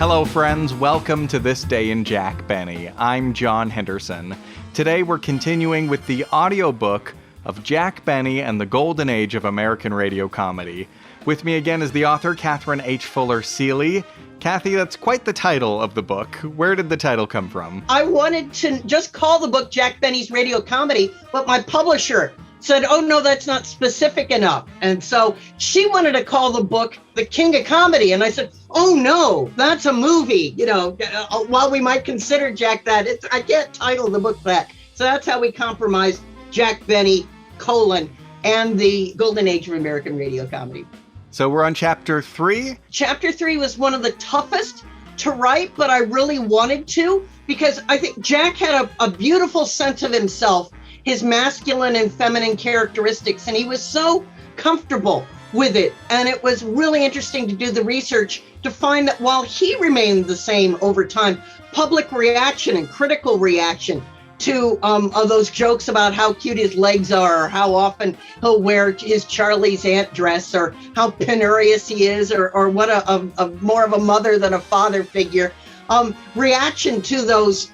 Hello friends, welcome to This Day in Jack Benny. I'm John Henderson. Today we're continuing with the audiobook of Jack Benny and the Golden Age of American Radio Comedy. With me again is the author, Kathryn H. Fuller-Seeley. Kathy, that's quite the title of the book. Where did the title come from? I wanted to just call the book Jack Benny's Radio Comedy, but my publisher said, oh no, that's not specific enough. And so she wanted to call the book The King of Comedy. And I said, oh no, that's a movie. While we might consider Jack that, I can't title the book that. So that's how we compromised Jack Benny, and the Golden Age of American Radio Comedy. So we're on chapter 3? Chapter 3 was one of the toughest to write, but I really wanted to, because I think Jack had a beautiful sense of himself, his masculine and feminine characteristics, and he was so comfortable with it. And it was really interesting to do the research to find that while he remained the same over time, public reaction and critical reaction to those jokes about how cute his legs are, or how often he'll wear his Charlie's Aunt dress, or how penurious he is, or what a more of a mother than a father figure. Reaction to those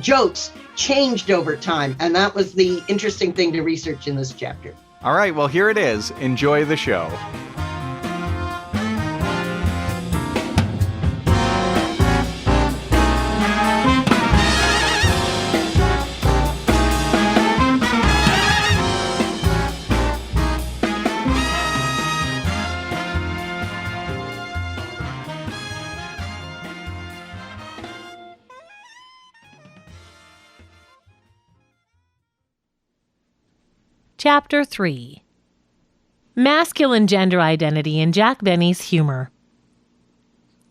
jokes changed over time, and that was the interesting thing to research in this chapter. All right, well, here it is. Enjoy the show. Chapter 3. Masculine Gender Identity in Jack Benny's Humor.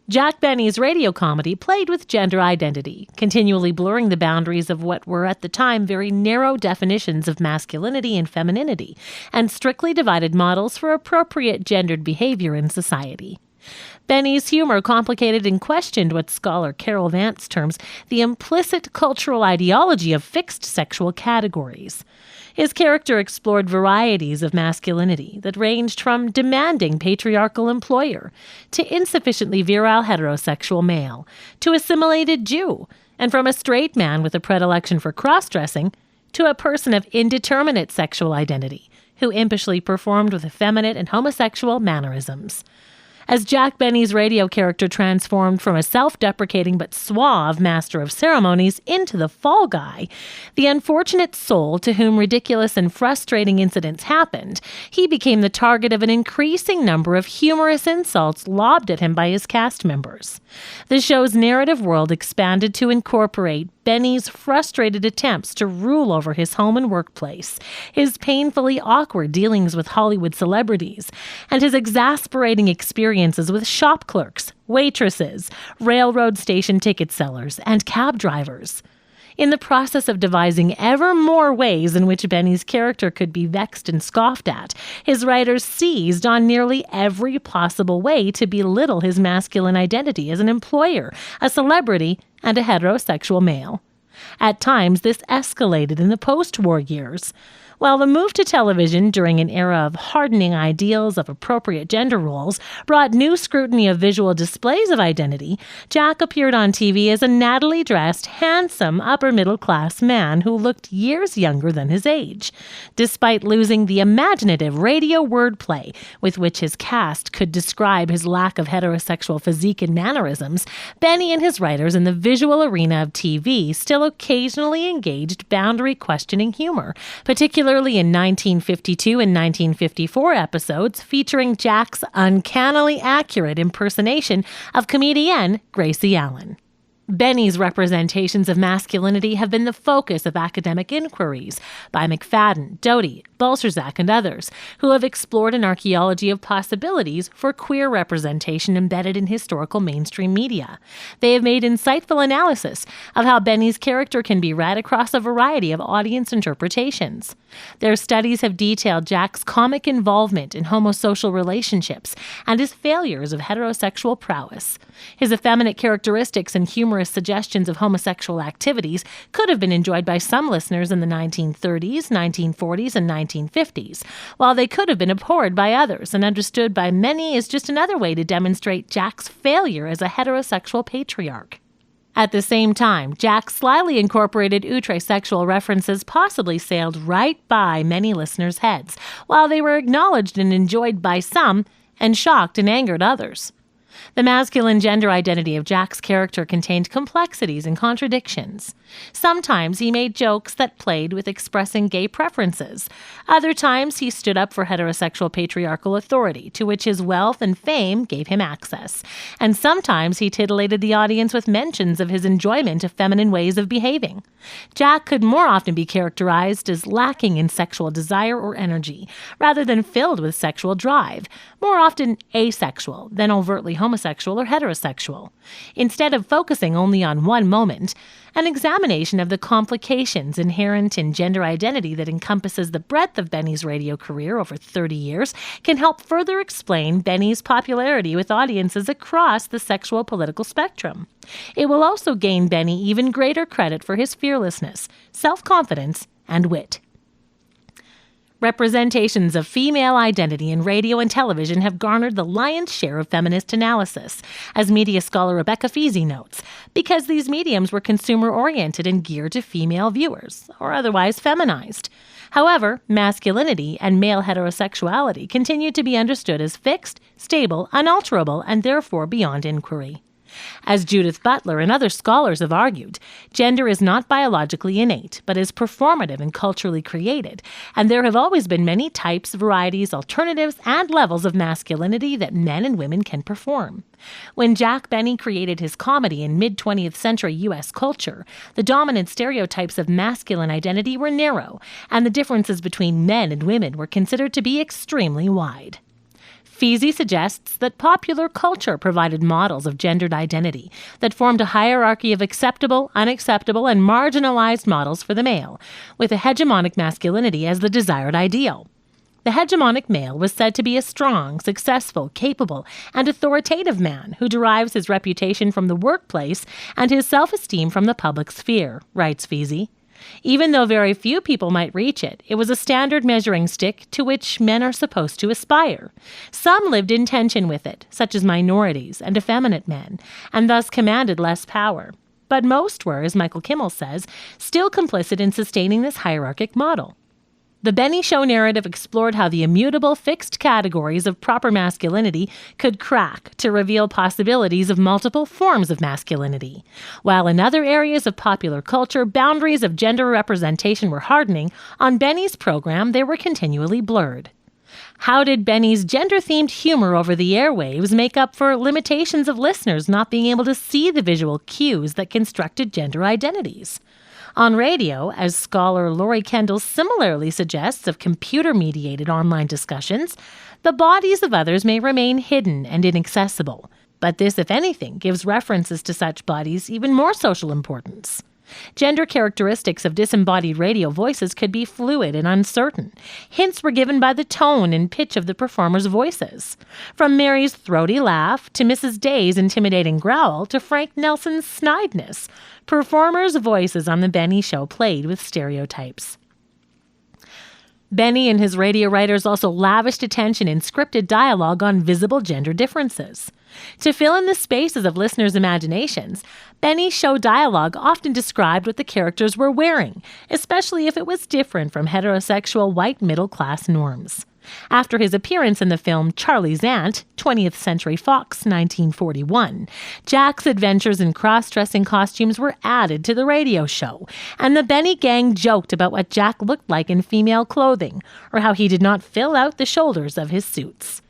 Jack Benny's radio comedy played with gender identity, continually blurring the boundaries of what were at the time very narrow definitions of masculinity and femininity, and strictly divided models for appropriate gendered behavior in society. Benny's humor complicated and questioned what scholar Carol Vance terms the implicit cultural ideology of fixed sexual categories. His character explored varieties of masculinity that ranged from demanding patriarchal employer to insufficiently virile heterosexual male to assimilated Jew, and from a straight man with a predilection for cross-dressing to a person of indeterminate sexual identity who impishly performed with effeminate and homosexual mannerisms. As Jack Benny's radio character transformed from a self-deprecating but suave master of ceremonies into the fall guy, the unfortunate soul to whom ridiculous and frustrating incidents happened, he became the target of an increasing number of humorous insults lobbed at him by his cast members. The show's narrative world expanded to incorporate Benny's frustrated attempts to rule over his home and workplace, his painfully awkward dealings with Hollywood celebrities, and his exasperating experiences with shop clerks, waitresses, railroad station ticket sellers, and cab drivers. In the process of devising ever more ways in which Benny's character could be vexed and scoffed at, his writers seized on nearly every possible way to belittle his masculine identity as an employer, a celebrity, and a heterosexual male. At times, this escalated in the post-war years. While the move to television during an era of hardening ideals of appropriate gender roles brought new scrutiny of visual displays of identity, Jack appeared on TV as a nattily dressed, handsome, upper-middle-class man who looked years younger than his age. Despite losing the imaginative radio wordplay with which his cast could describe his lack of heterosexual physique and mannerisms, Benny and his writers in the visual arena of TV still occasionally engaged boundary-questioning humor, particularly in 1952 and 1954 episodes featuring Jack's uncannily accurate impersonation of comedienne Gracie Allen. Benny's representations of masculinity have been the focus of academic inquiries by McFadden, Doty, Balcerzak, and others, who have explored an archaeology of possibilities for queer representation embedded in historical mainstream media. They have made insightful analysis of how Benny's character can be read across a variety of audience interpretations. Their studies have detailed Jack's comic involvement in homosocial relationships and his failures of heterosexual prowess. His effeminate characteristics and humorous humorous suggestions of homosexual activities could have been enjoyed by some listeners in the 1930s, 1940s, and 1950s, while they could have been abhorred by others and understood by many as just another way to demonstrate Jack's failure as a heterosexual patriarch. At the same time, Jack's slyly incorporated outre-sexual references possibly sailed right by many listeners' heads, while they were acknowledged and enjoyed by some and shocked and angered others. The masculine gender identity of Jack's character contained complexities and contradictions. Sometimes he made jokes that played with expressing gay preferences. Other times he stood up for heterosexual patriarchal authority, to which his wealth and fame gave him access. And sometimes he titillated the audience with mentions of his enjoyment of feminine ways of behaving. Jack could more often be characterized as lacking in sexual desire or energy, rather than filled with sexual drive, more often asexual than overtly homosexual or heterosexual. Instead of focusing only on one moment, an examination of the complications inherent in gender identity that encompasses the breadth of Benny's radio career over 30 years can help further explain Benny's popularity with audiences across the sexual political spectrum. It will also gain Benny even greater credit for his fearlessness, self-confidence, and wit. Representations of female identity in radio and television have garnered the lion's share of feminist analysis, as media scholar Rebecca Feasy notes, because these mediums were consumer-oriented and geared to female viewers, or otherwise feminized. However, masculinity and male heterosexuality continue to be understood as fixed, stable, unalterable, and therefore beyond inquiry. As Judith Butler and other scholars have argued, gender is not biologically innate, but is performative and culturally created, and there have always been many types, varieties, alternatives, and levels of masculinity that men and women can perform. When Jack Benny created his comedy in mid-20th century U.S. culture, the dominant stereotypes of masculine identity were narrow, and the differences between men and women were considered to be extremely wide. Feasy suggests that popular culture provided models of gendered identity that formed a hierarchy of acceptable, unacceptable, and marginalized models for the male, with a hegemonic masculinity as the desired ideal. The hegemonic male was said to be a strong, successful, capable, and authoritative man who derives his reputation from the workplace and his self-esteem from the public sphere, writes Feasy. Even though very few people might reach it, it was a standard measuring stick to which men are supposed to aspire. Some lived in tension with it, such as minorities and effeminate men, and thus commanded less power. But most were, as Michael Kimmel says, still complicit in sustaining this hierarchic model. The Benny Show narrative explored how the immutable, fixed categories of proper masculinity could crack to reveal possibilities of multiple forms of masculinity. While in other areas of popular culture, boundaries of gender representation were hardening, on Benny's program they were continually blurred. How did Benny's gender-themed humor over the airwaves make up for limitations of listeners not being able to see the visual cues that constructed gender identities? On radio, as scholar Laurie Kendall similarly suggests of computer-mediated online discussions, the bodies of others may remain hidden and inaccessible, but this, if anything, gives references to such bodies even more social importance. Gender characteristics of disembodied radio voices could be fluid and uncertain. Hints were given by the tone and pitch of the performers' voices. From Mary's throaty laugh to Mrs. Day's intimidating growl to Frank Nelson's snideness, performers' voices on The Benny Show played with stereotypes. Benny and his radio writers also lavished attention in scripted dialogue on visible gender differences. To fill in the spaces of listeners' imaginations, Benny's show dialogue often described what the characters were wearing, especially if it was different from heterosexual white middle-class norms. After his appearance in the film Charlie's Aunt, 20th Century Fox, 1941, Jack's adventures in cross-dressing costumes were added to the radio show, and the Benny gang joked about what Jack looked like in female clothing, or how he did not fill out the shoulders of his suits.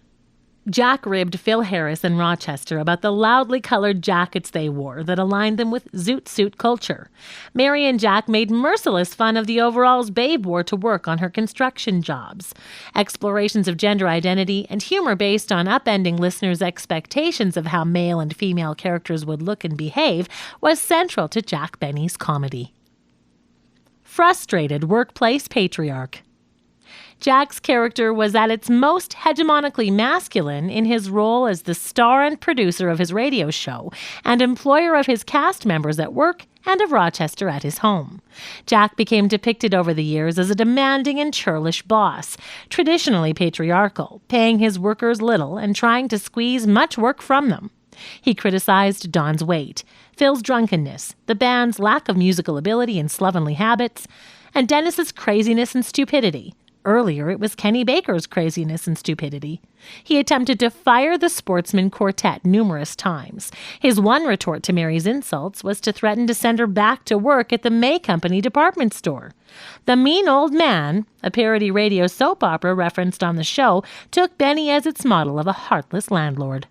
Jack ribbed Phil Harris and Rochester about the loudly colored jackets they wore that aligned them with zoot suit culture. Mary and Jack made merciless fun of the overalls Babe wore to work on her construction jobs. Explorations of gender identity and humor based on upending listeners' expectations of how male and female characters would look and behave was central to Jack Benny's comedy. Frustrated workplace patriarch. Jack's character was at its most hegemonically masculine in his role as the star and producer of his radio show and employer of his cast members at work and of Rochester at his home. Jack became depicted over the years as a demanding and churlish boss, traditionally patriarchal, paying his workers little and trying to squeeze much work from them. He criticized Don's weight, Phil's drunkenness, the band's lack of musical ability and slovenly habits, and Dennis's craziness and stupidity. Earlier, it was Kenny Baker's craziness and stupidity. He attempted to fire the Sportsman Quartet numerous times. His one retort to Mary's insults was to threaten to send her back to work at the May Company department store. The Mean Old Man, a parody radio soap opera referenced on the show, took Benny as its model of a heartless landlord.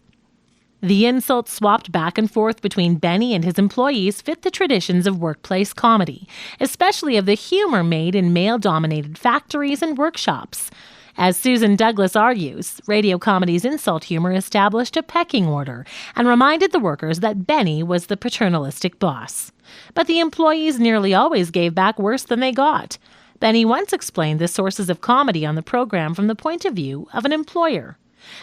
The insults swapped back and forth between Benny and his employees fit the traditions of workplace comedy, especially of the humor made in male-dominated factories and workshops. As Susan Douglas argues, radio comedy's insult humor established a pecking order and reminded the workers that Benny was the paternalistic boss. But the employees nearly always gave back worse than they got. Benny once explained the sources of comedy on the program from the point of view of an employer.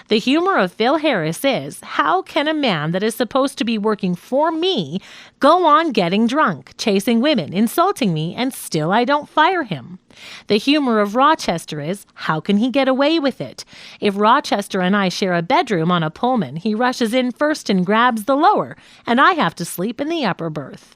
The humor of Phil Harris is, how can a man that is supposed to be working for me go on getting drunk, chasing women, insulting me, and still I don't fire him? The humor of Rochester is, how can he get away with it? If Rochester and I share a bedroom on a Pullman, he rushes in first and grabs the lower, and I have to sleep in the upper berth.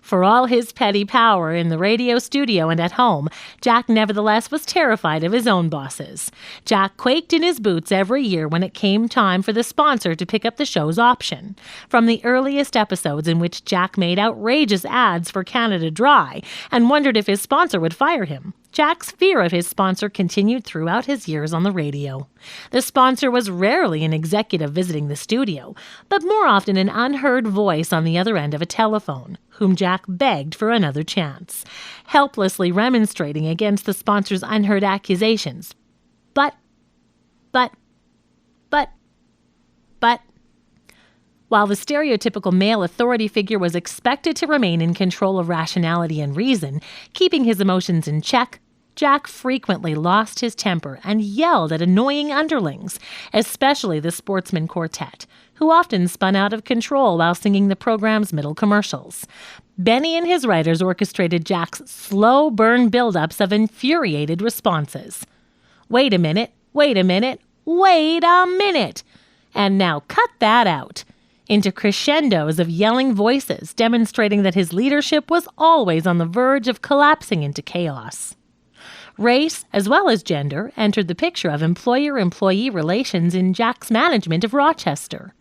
For all his petty power in the radio studio and at home, Jack nevertheless was terrified of his own bosses. Jack quaked in his boots every year when it came time for the sponsor to pick up the show's option. From the earliest episodes in which Jack made outrageous ads for Canada Dry and wondered if his sponsor would fire him, Jack's fear of his sponsor continued throughout his years on the radio. The sponsor was rarely an executive visiting the studio, but more often an unheard voice on the other end of a telephone, whom Jack begged for another chance, helplessly remonstrating against the sponsor's unheard accusations. But. While the stereotypical male authority figure was expected to remain in control of rationality and reason, keeping his emotions in check, Jack frequently lost his temper and yelled at annoying underlings, especially the Sportsman Quartet, who often spun out of control while singing the program's middle commercials. Benny and his writers orchestrated Jack's slow burn buildups of infuriated responses. Wait a minute, wait a minute, wait a minute! And now cut that out! Into crescendos of yelling voices demonstrating that his leadership was always on the verge of collapsing into chaos. Race, as well as gender, entered the picture of employer-employee relations in Jack's management of Rochester.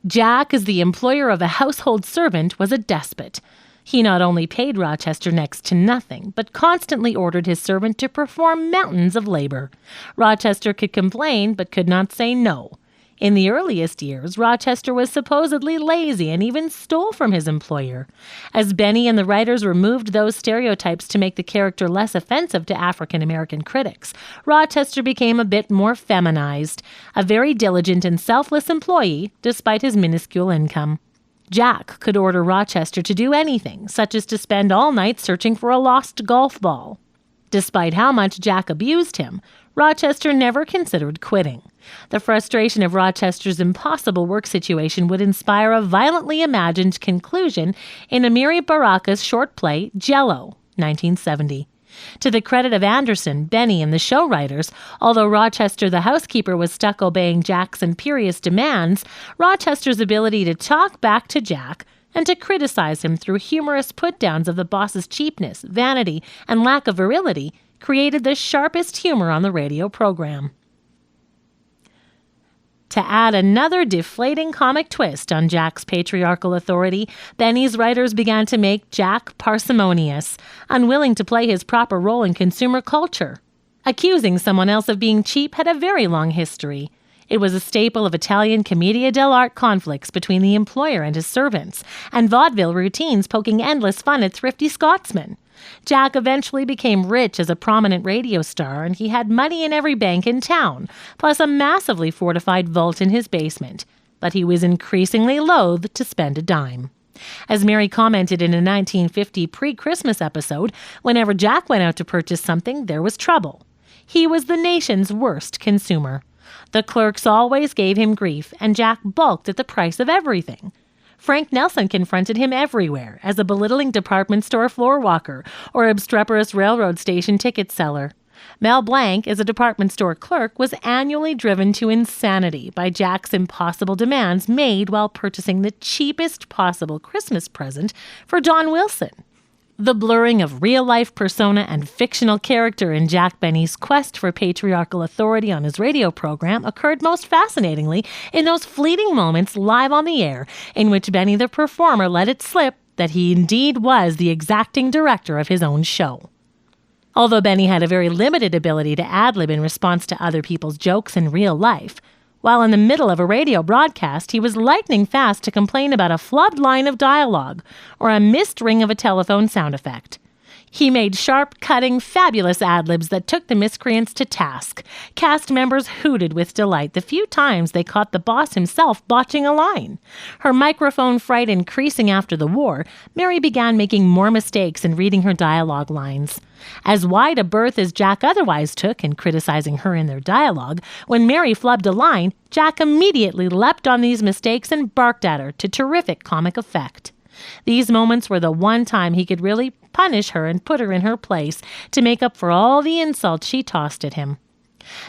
Jack, as the employer of a household servant, was a despot. He not only paid Rochester next to nothing, but constantly ordered his servant to perform mountains of labor. Rochester could complain, but could not say no. In the earliest years, Rochester was supposedly lazy and even stole from his employer. As Benny and the writers removed those stereotypes to make the character less offensive to African-American critics, Rochester became a bit more feminized, a very diligent and selfless employee despite his minuscule income. Jack could order Rochester to do anything, such as to spend all night searching for a lost golf ball. Despite how much Jack abused him, Rochester never considered quitting. The frustration of Rochester's impossible work situation would inspire a violently imagined conclusion in Amiri Baraka's short play, Jell-O, 1970. To the credit of Anderson, Benny, and the show writers, although Rochester the housekeeper was stuck obeying Jack's imperious demands, Rochester's ability to talk back to Jack and to criticize him through humorous put-downs of the boss's cheapness, vanity, and lack of virility created the sharpest humor on the radio program. To add another deflating comic twist on Jack's patriarchal authority, Benny's writers began to make Jack parsimonious, unwilling to play his proper role in consumer culture. Accusing someone else of being cheap had a very long history. It was a staple of Italian commedia dell'arte conflicts between the employer and his servants, and vaudeville routines poking endless fun at thrifty Scotsmen. Jack eventually became rich as a prominent radio star, and he had money in every bank in town, plus a massively fortified vault in his basement. But he was increasingly loath to spend a dime. As Mary commented in a 1950 pre-Christmas episode, whenever Jack went out to purchase something, there was trouble. He was the nation's worst consumer. The clerks always gave him grief, and Jack balked at the price of everything. Frank Nelson confronted him everywhere as a belittling department store floor walker or obstreperous railroad station ticket seller. Mel Blanc, as a department store clerk, was annually driven to insanity by Jack's impossible demands made while purchasing the cheapest possible Christmas present for Don Wilson. The blurring of real-life persona and fictional character in Jack Benny's quest for patriarchal authority on his radio program occurred most fascinatingly in those fleeting moments live on the air in which Benny the performer let it slip that he indeed was the exacting director of his own show. Although Benny had a very limited ability to ad-lib in response to other people's jokes in real life, while in the middle of a radio broadcast, he was lightning fast to complain about a flubbed line of dialogue or a missed ring of a telephone sound effect. He made sharp, cutting, fabulous ad-libs that took the miscreants to task. Cast members hooted with delight the few times they caught the boss himself botching a line. Her microphone fright increasing after the war, Mary began making more mistakes in reading her dialogue lines. As wide a berth as Jack otherwise took in criticizing her in their dialogue, when Mary flubbed a line, Jack immediately leapt on these mistakes and barked at her to terrific comic effect. These moments were the one time he could really punish her and put her in her place to make up for all the insults she tossed at him.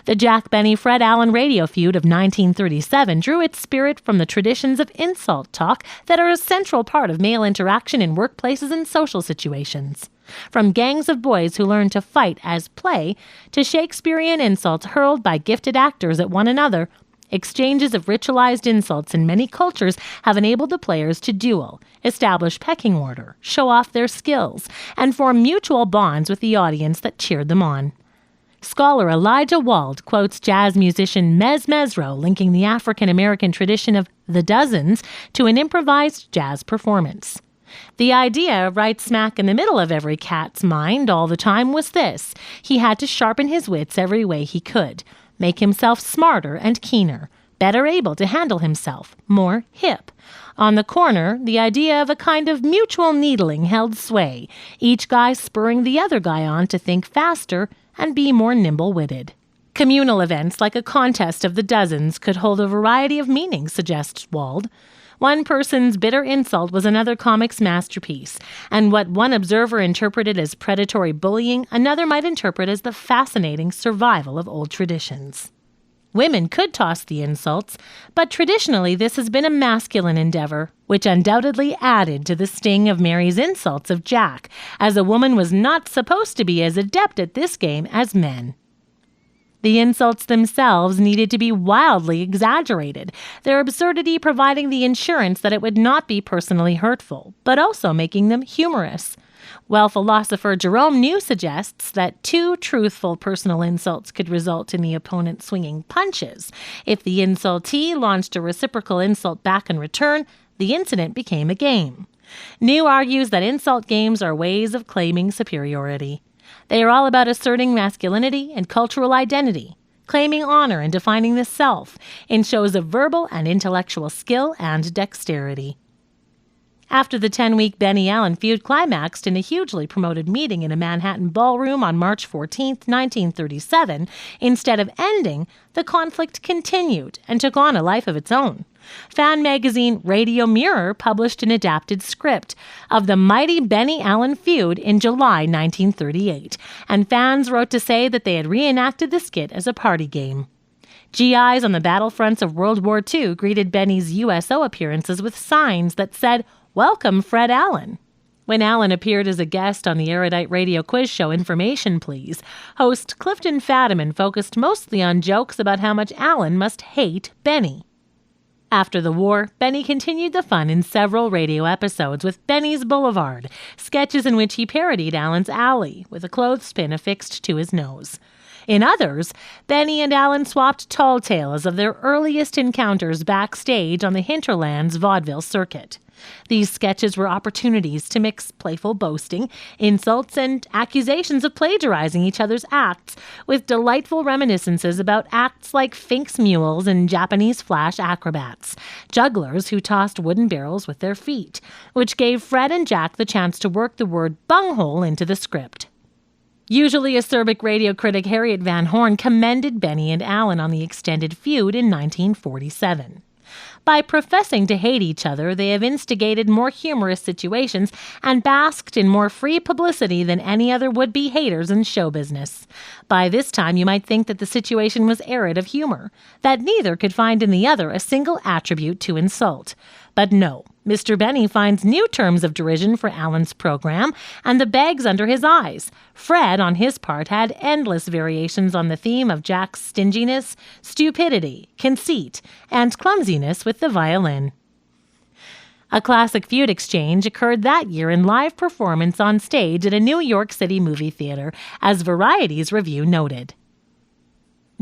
The Jack Benny-Fred Allen radio feud of 1937 drew its spirit from the traditions of insult talk that are a central part of male interaction in workplaces and social situations. From gangs of boys who learn to fight as play to Shakespearean insults hurled by gifted actors at one another, exchanges of ritualized insults in many cultures have enabled the players to duel, establish pecking order, show off their skills, and form mutual bonds with the audience that cheered them on. Scholar Elijah Wald quotes jazz musician Mez Mesro linking the African-American tradition of the dozens to an improvised jazz performance. The idea, right smack in the middle of every cat's mind all the time, was this: he had to sharpen his wits every way he could, make himself smarter and keener, better able to handle himself, more hip. On the corner, the idea of a kind of mutual needling held sway, each guy spurring the other guy on to think faster and be more nimble-witted. Communal events like a contest of the dozens could hold a variety of meanings, suggests Wald. One person's bitter insult was another comic's masterpiece, and what one observer interpreted as predatory bullying, another might interpret as the fascinating survival of old traditions. Women could toss the insults, but traditionally this has been a masculine endeavor, which undoubtedly added to the sting of Mary's insults of Jack, as a woman was not supposed to be as adept at this game as men. The insults themselves needed to be wildly exaggerated, their absurdity providing the assurance that it would not be personally hurtful, but also making them humorous. While philosopher Jerome New suggests that 2 truthful personal insults could result in the opponent swinging punches, if the insultee launched a reciprocal insult back in return, the incident became a game. New argues that insult games are ways of claiming superiority. They are all about asserting masculinity and cultural identity, claiming honor and defining the self in shows of verbal and intellectual skill and dexterity. After the 10-week Benny Allen feud climaxed in a hugely promoted meeting in a Manhattan ballroom on March 14, 1937, instead of ending, the conflict continued and took on a life of its own. Fan magazine Radio Mirror published an adapted script of the mighty Benny Allen feud in July 1938, and fans wrote to say that they had reenacted the skit as a party game. GIs on the battlefronts of World War II greeted Benny's USO appearances with signs that said, "Welcome, Fred Allen." When Allen appeared as a guest on the erudite radio quiz show Information Please, host Clifton Fadiman focused mostly on jokes about how much Allen must hate Benny. After the war, Benny continued the fun in several radio episodes with Benny's Boulevard, sketches in which he parodied Allen's Alley with a clothespin affixed to his nose. In others, Benny and Allen swapped tall tales of their earliest encounters backstage on the Hinterlands vaudeville circuit. These sketches were opportunities to mix playful boasting, insults, and accusations of plagiarizing each other's acts with delightful reminiscences about acts like Fink's mules and Japanese flash acrobats, jugglers who tossed wooden barrels with their feet, which gave Fred and Jack the chance to work the word bunghole into the script. Usually acerbic radio critic Harriet Van Horn commended Benny and Alan on the extended feud in 1947. By professing to hate each other, they have instigated more humorous situations and basked in more free publicity than any other would-be haters in show business. By this time, you might think that the situation was arid of humor, that neither could find in the other a single attribute to insult. But no, Mr. Benny finds new terms of derision for Alan's program and the bags under his eyes. Fred, on his part, had endless variations on the theme of Jack's stinginess, stupidity, conceit, and clumsiness with the violin. A classic feud exchange occurred that year in live performance on stage at a New York City movie theater, as Variety's review noted.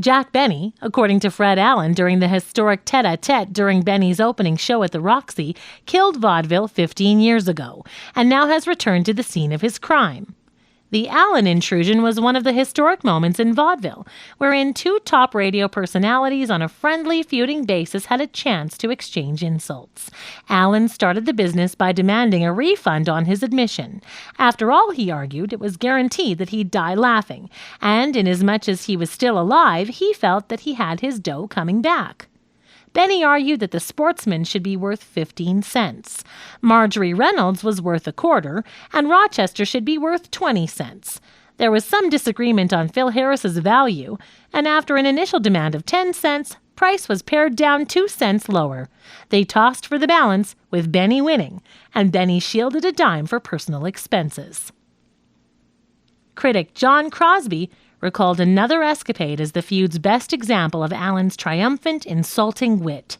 Jack Benny, according to Fred Allen during the historic tete-a-tete during Benny's opening show at the Roxy, killed vaudeville 15 years ago, and now has returned to the scene of his crime. The Allen intrusion was one of the historic moments in vaudeville, wherein two top radio personalities on a friendly, feuding basis had a chance to exchange insults. Allen started the business by demanding a refund on his admission. After all, he argued, it was guaranteed that he'd die laughing, and inasmuch as he was still alive, he felt that he had his dough coming back. Benny argued that the sportsman should be worth 15 cents. Marjorie Reynolds was worth a quarter, and Rochester should be worth 20 cents. There was some disagreement on Phil Harris's value, and after an initial demand of 10 cents, price was pared down 2 cents lower. They tossed for the balance, with Benny winning, and Benny shielded a dime for personal expenses. Critic John Crosby recalled another escapade as the feud's best example of Allen's triumphant, insulting wit.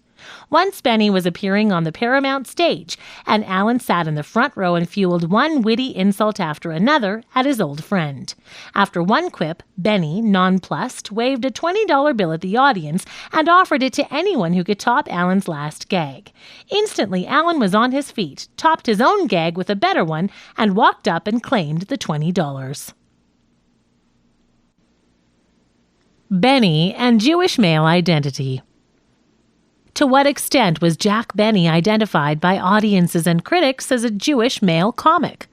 Once Benny was appearing on the Paramount stage, and Allen sat in the front row and fueled one witty insult after another at his old friend. After one quip, Benny, nonplussed, waved a $20 bill at the audience and offered it to anyone who could top Allen's last gag. Instantly, Allen was on his feet, topped his own gag with a better one, and walked up and claimed the $20. Benny and Jewish male identity. To what extent was Jack Benny identified by audiences and critics as a Jewish male comic?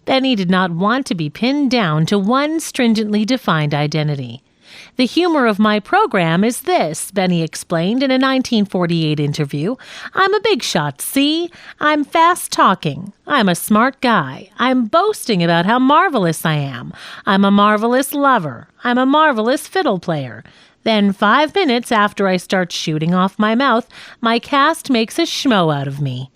Benny did not want to be pinned down to one stringently defined identity. "The humor of my program is this," Benny explained in a 1948 interview. "I'm a big shot, see? I'm fast-talking. I'm a smart guy. I'm boasting about how marvelous I am. I'm a marvelous lover. I'm a marvelous fiddle player. Then 5 minutes after I start shooting off my mouth, my cast makes a schmo out of me."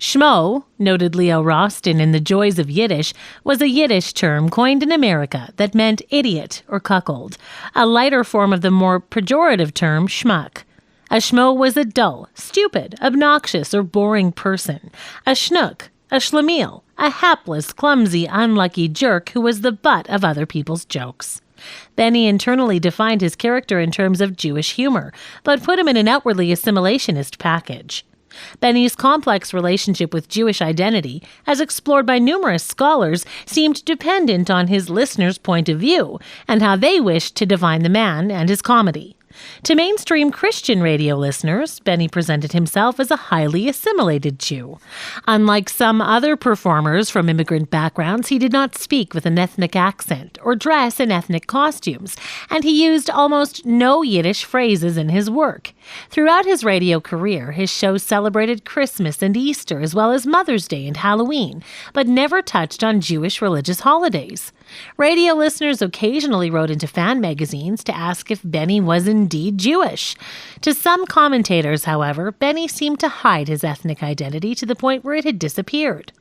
Schmo, noted Leo Rostin in The Joys of Yiddish, was a Yiddish term coined in America that meant idiot or cuckold, a lighter form of the more pejorative term schmuck. A schmo was a dull, stupid, obnoxious, or boring person. A schnook, a schlemiel, a hapless, clumsy, unlucky jerk who was the butt of other people's jokes. Benny internally defined his character in terms of Jewish humor, but put him in an outwardly assimilationist package. Benny's complex relationship with Jewish identity, as explored by numerous scholars, seemed dependent on his listeners' point of view and how they wished to define the man and his comedy. To mainstream Christian radio listeners, Benny presented himself as a highly assimilated Jew. Unlike some other performers from immigrant backgrounds, he did not speak with an ethnic accent or dress in ethnic costumes, and he used almost no Yiddish phrases in his work. Throughout his radio career, his shows celebrated Christmas and Easter as well as Mother's Day and Halloween, but never touched on Jewish religious holidays. Radio listeners occasionally wrote into fan magazines to ask if Benny was indeed Jewish. To some commentators, however, Benny seemed to hide his ethnic identity to the point where it had disappeared.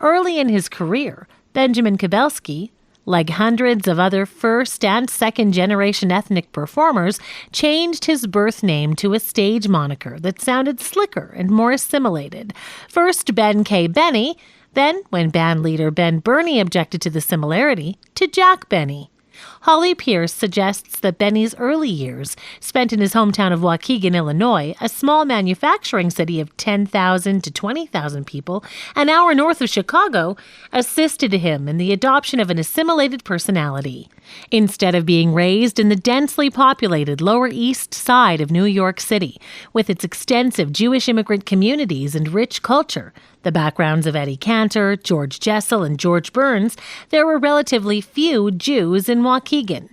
Early in his career, Benjamin Kabelski, like hundreds of other first- and second-generation ethnic performers, changed his birth name to a stage moniker that sounded slicker and more assimilated. First Ben K. Benny, then, when band leader Ben Burney objected to the similarity, to Jack Benny. Holly Pierce suggests that Benny's early years, spent in his hometown of Waukegan, Illinois, a small manufacturing city of 10,000 to 20,000 people, an hour north of Chicago, assisted him in the adoption of an assimilated personality. Instead of being raised in the densely populated Lower East Side of New York City, with its extensive Jewish immigrant communities and rich culture, The backgrounds of Eddie Cantor, George Jessel, and George Burns, there were relatively few Jews in Waukegan.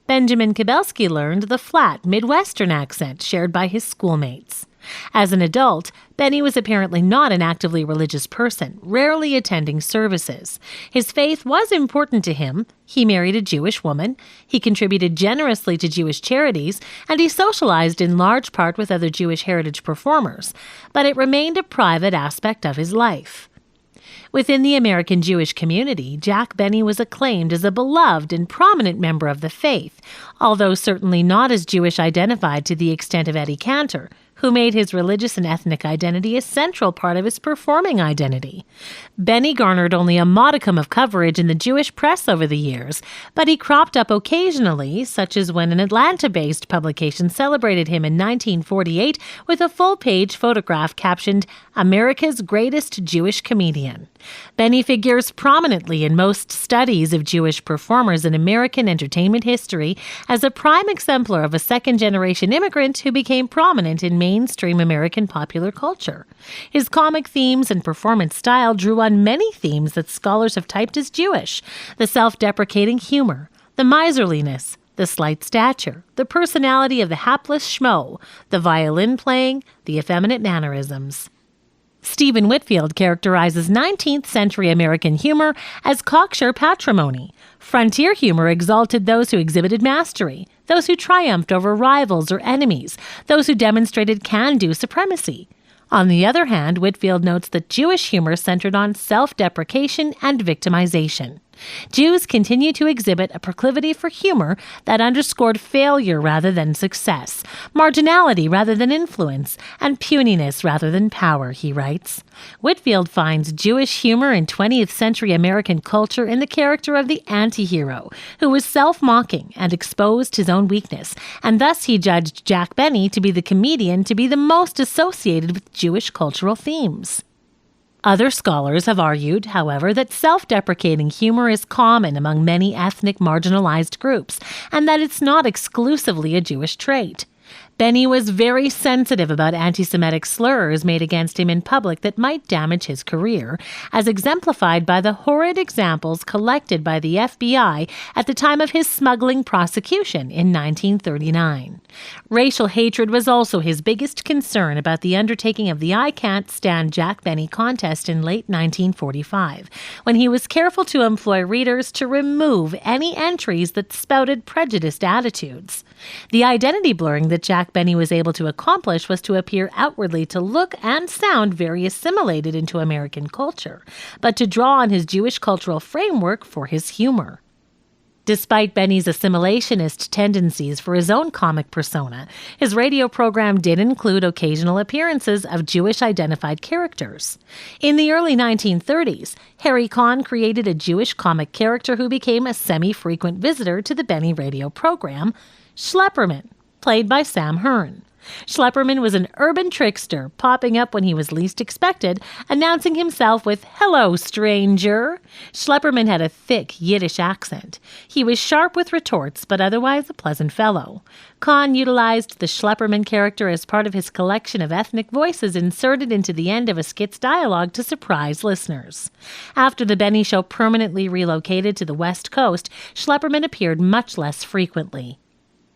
Benjamin Kibelski learned the flat Midwestern accent shared by his schoolmates. As an adult, Benny was apparently not an actively religious person, rarely attending services. His faith was important to him. He married a Jewish woman, he contributed generously to Jewish charities, and he socialized in large part with other Jewish heritage performers. But it remained a private aspect of his life. Within the American Jewish community, Jack Benny was acclaimed as a beloved and prominent member of the faith, although certainly not as Jewish identified to the extent of Eddie Cantor, who made his religious and ethnic identity a central part of his performing identity. Benny garnered only a modicum of coverage in the Jewish press over the years, but he cropped up occasionally, such as when an Atlanta-based publication celebrated him in 1948 with a full-page photograph captioned, "America's Greatest Jewish Comedian." Benny figures prominently in most studies of Jewish performers in American entertainment history as a prime exemplar of a second-generation immigrant who became prominent in mainstream American popular culture. His comic themes and performance style drew on many themes that scholars have typed as Jewish: the self-deprecating humor, the miserliness, the slight stature, the personality of the hapless schmo, the violin playing, the effeminate mannerisms. Stephen Whitfield characterizes 19th century American humor as cocksure patrimony. Frontier humor exalted those who exhibited mastery, those who triumphed over rivals or enemies, those who demonstrated can-do supremacy. On the other hand, Whitfield notes that Jewish humor centered on self-deprecation and victimization. Jews continue to exhibit a proclivity for humor that underscored failure rather than success, marginality rather than influence, and puniness rather than power, he writes. Whitfield finds Jewish humor in 20th century American culture in the character of the anti-hero, who was self-mocking and exposed his own weakness, and thus he judged Jack Benny to be the comedian to be the most associated with Jewish cultural themes. Other scholars have argued, however, that self-deprecating humor is common among many ethnic marginalized groups, and that it's not exclusively a Jewish trait. Benny was very sensitive about anti-Semitic slurs made against him in public that might damage his career, as exemplified by the horrid examples collected by the FBI at the time of his smuggling prosecution in 1939. Racial hatred was also his biggest concern about the undertaking of the I Can't Stand Jack Benny contest in late 1945, when he was careful to employ readers to remove any entries that spouted prejudiced attitudes. The identity blurring that Jack Benny was able to accomplish was to appear outwardly to look and sound very assimilated into American culture, but to draw on his Jewish cultural framework for his humor. Despite Benny's assimilationist tendencies for his own comic persona, his radio program did include occasional appearances of Jewish-identified characters. In the early 1930s, Harry Kahn created a Jewish comic character who became a semi-frequent visitor to the Benny radio program, Schlepperman, played by Sam Hearn. Schlepperman was an urban trickster, popping up when he was least expected, announcing himself with, "Hello, stranger." Schlepperman had a thick Yiddish accent. He was sharp with retorts, but otherwise a pleasant fellow. Kahn utilized the Schlepperman character as part of his collection of ethnic voices inserted into the end of a skit's dialogue to surprise listeners. After the Benny Show permanently relocated to the West Coast, Schlepperman appeared much less frequently.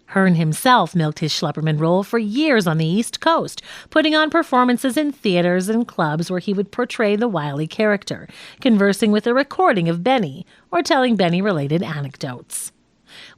Hearn himself milked his Schlepperman role for years on the East Coast, putting on performances in theaters and clubs where he would portray the wily character, conversing with a recording of Benny, or telling Benny-related anecdotes.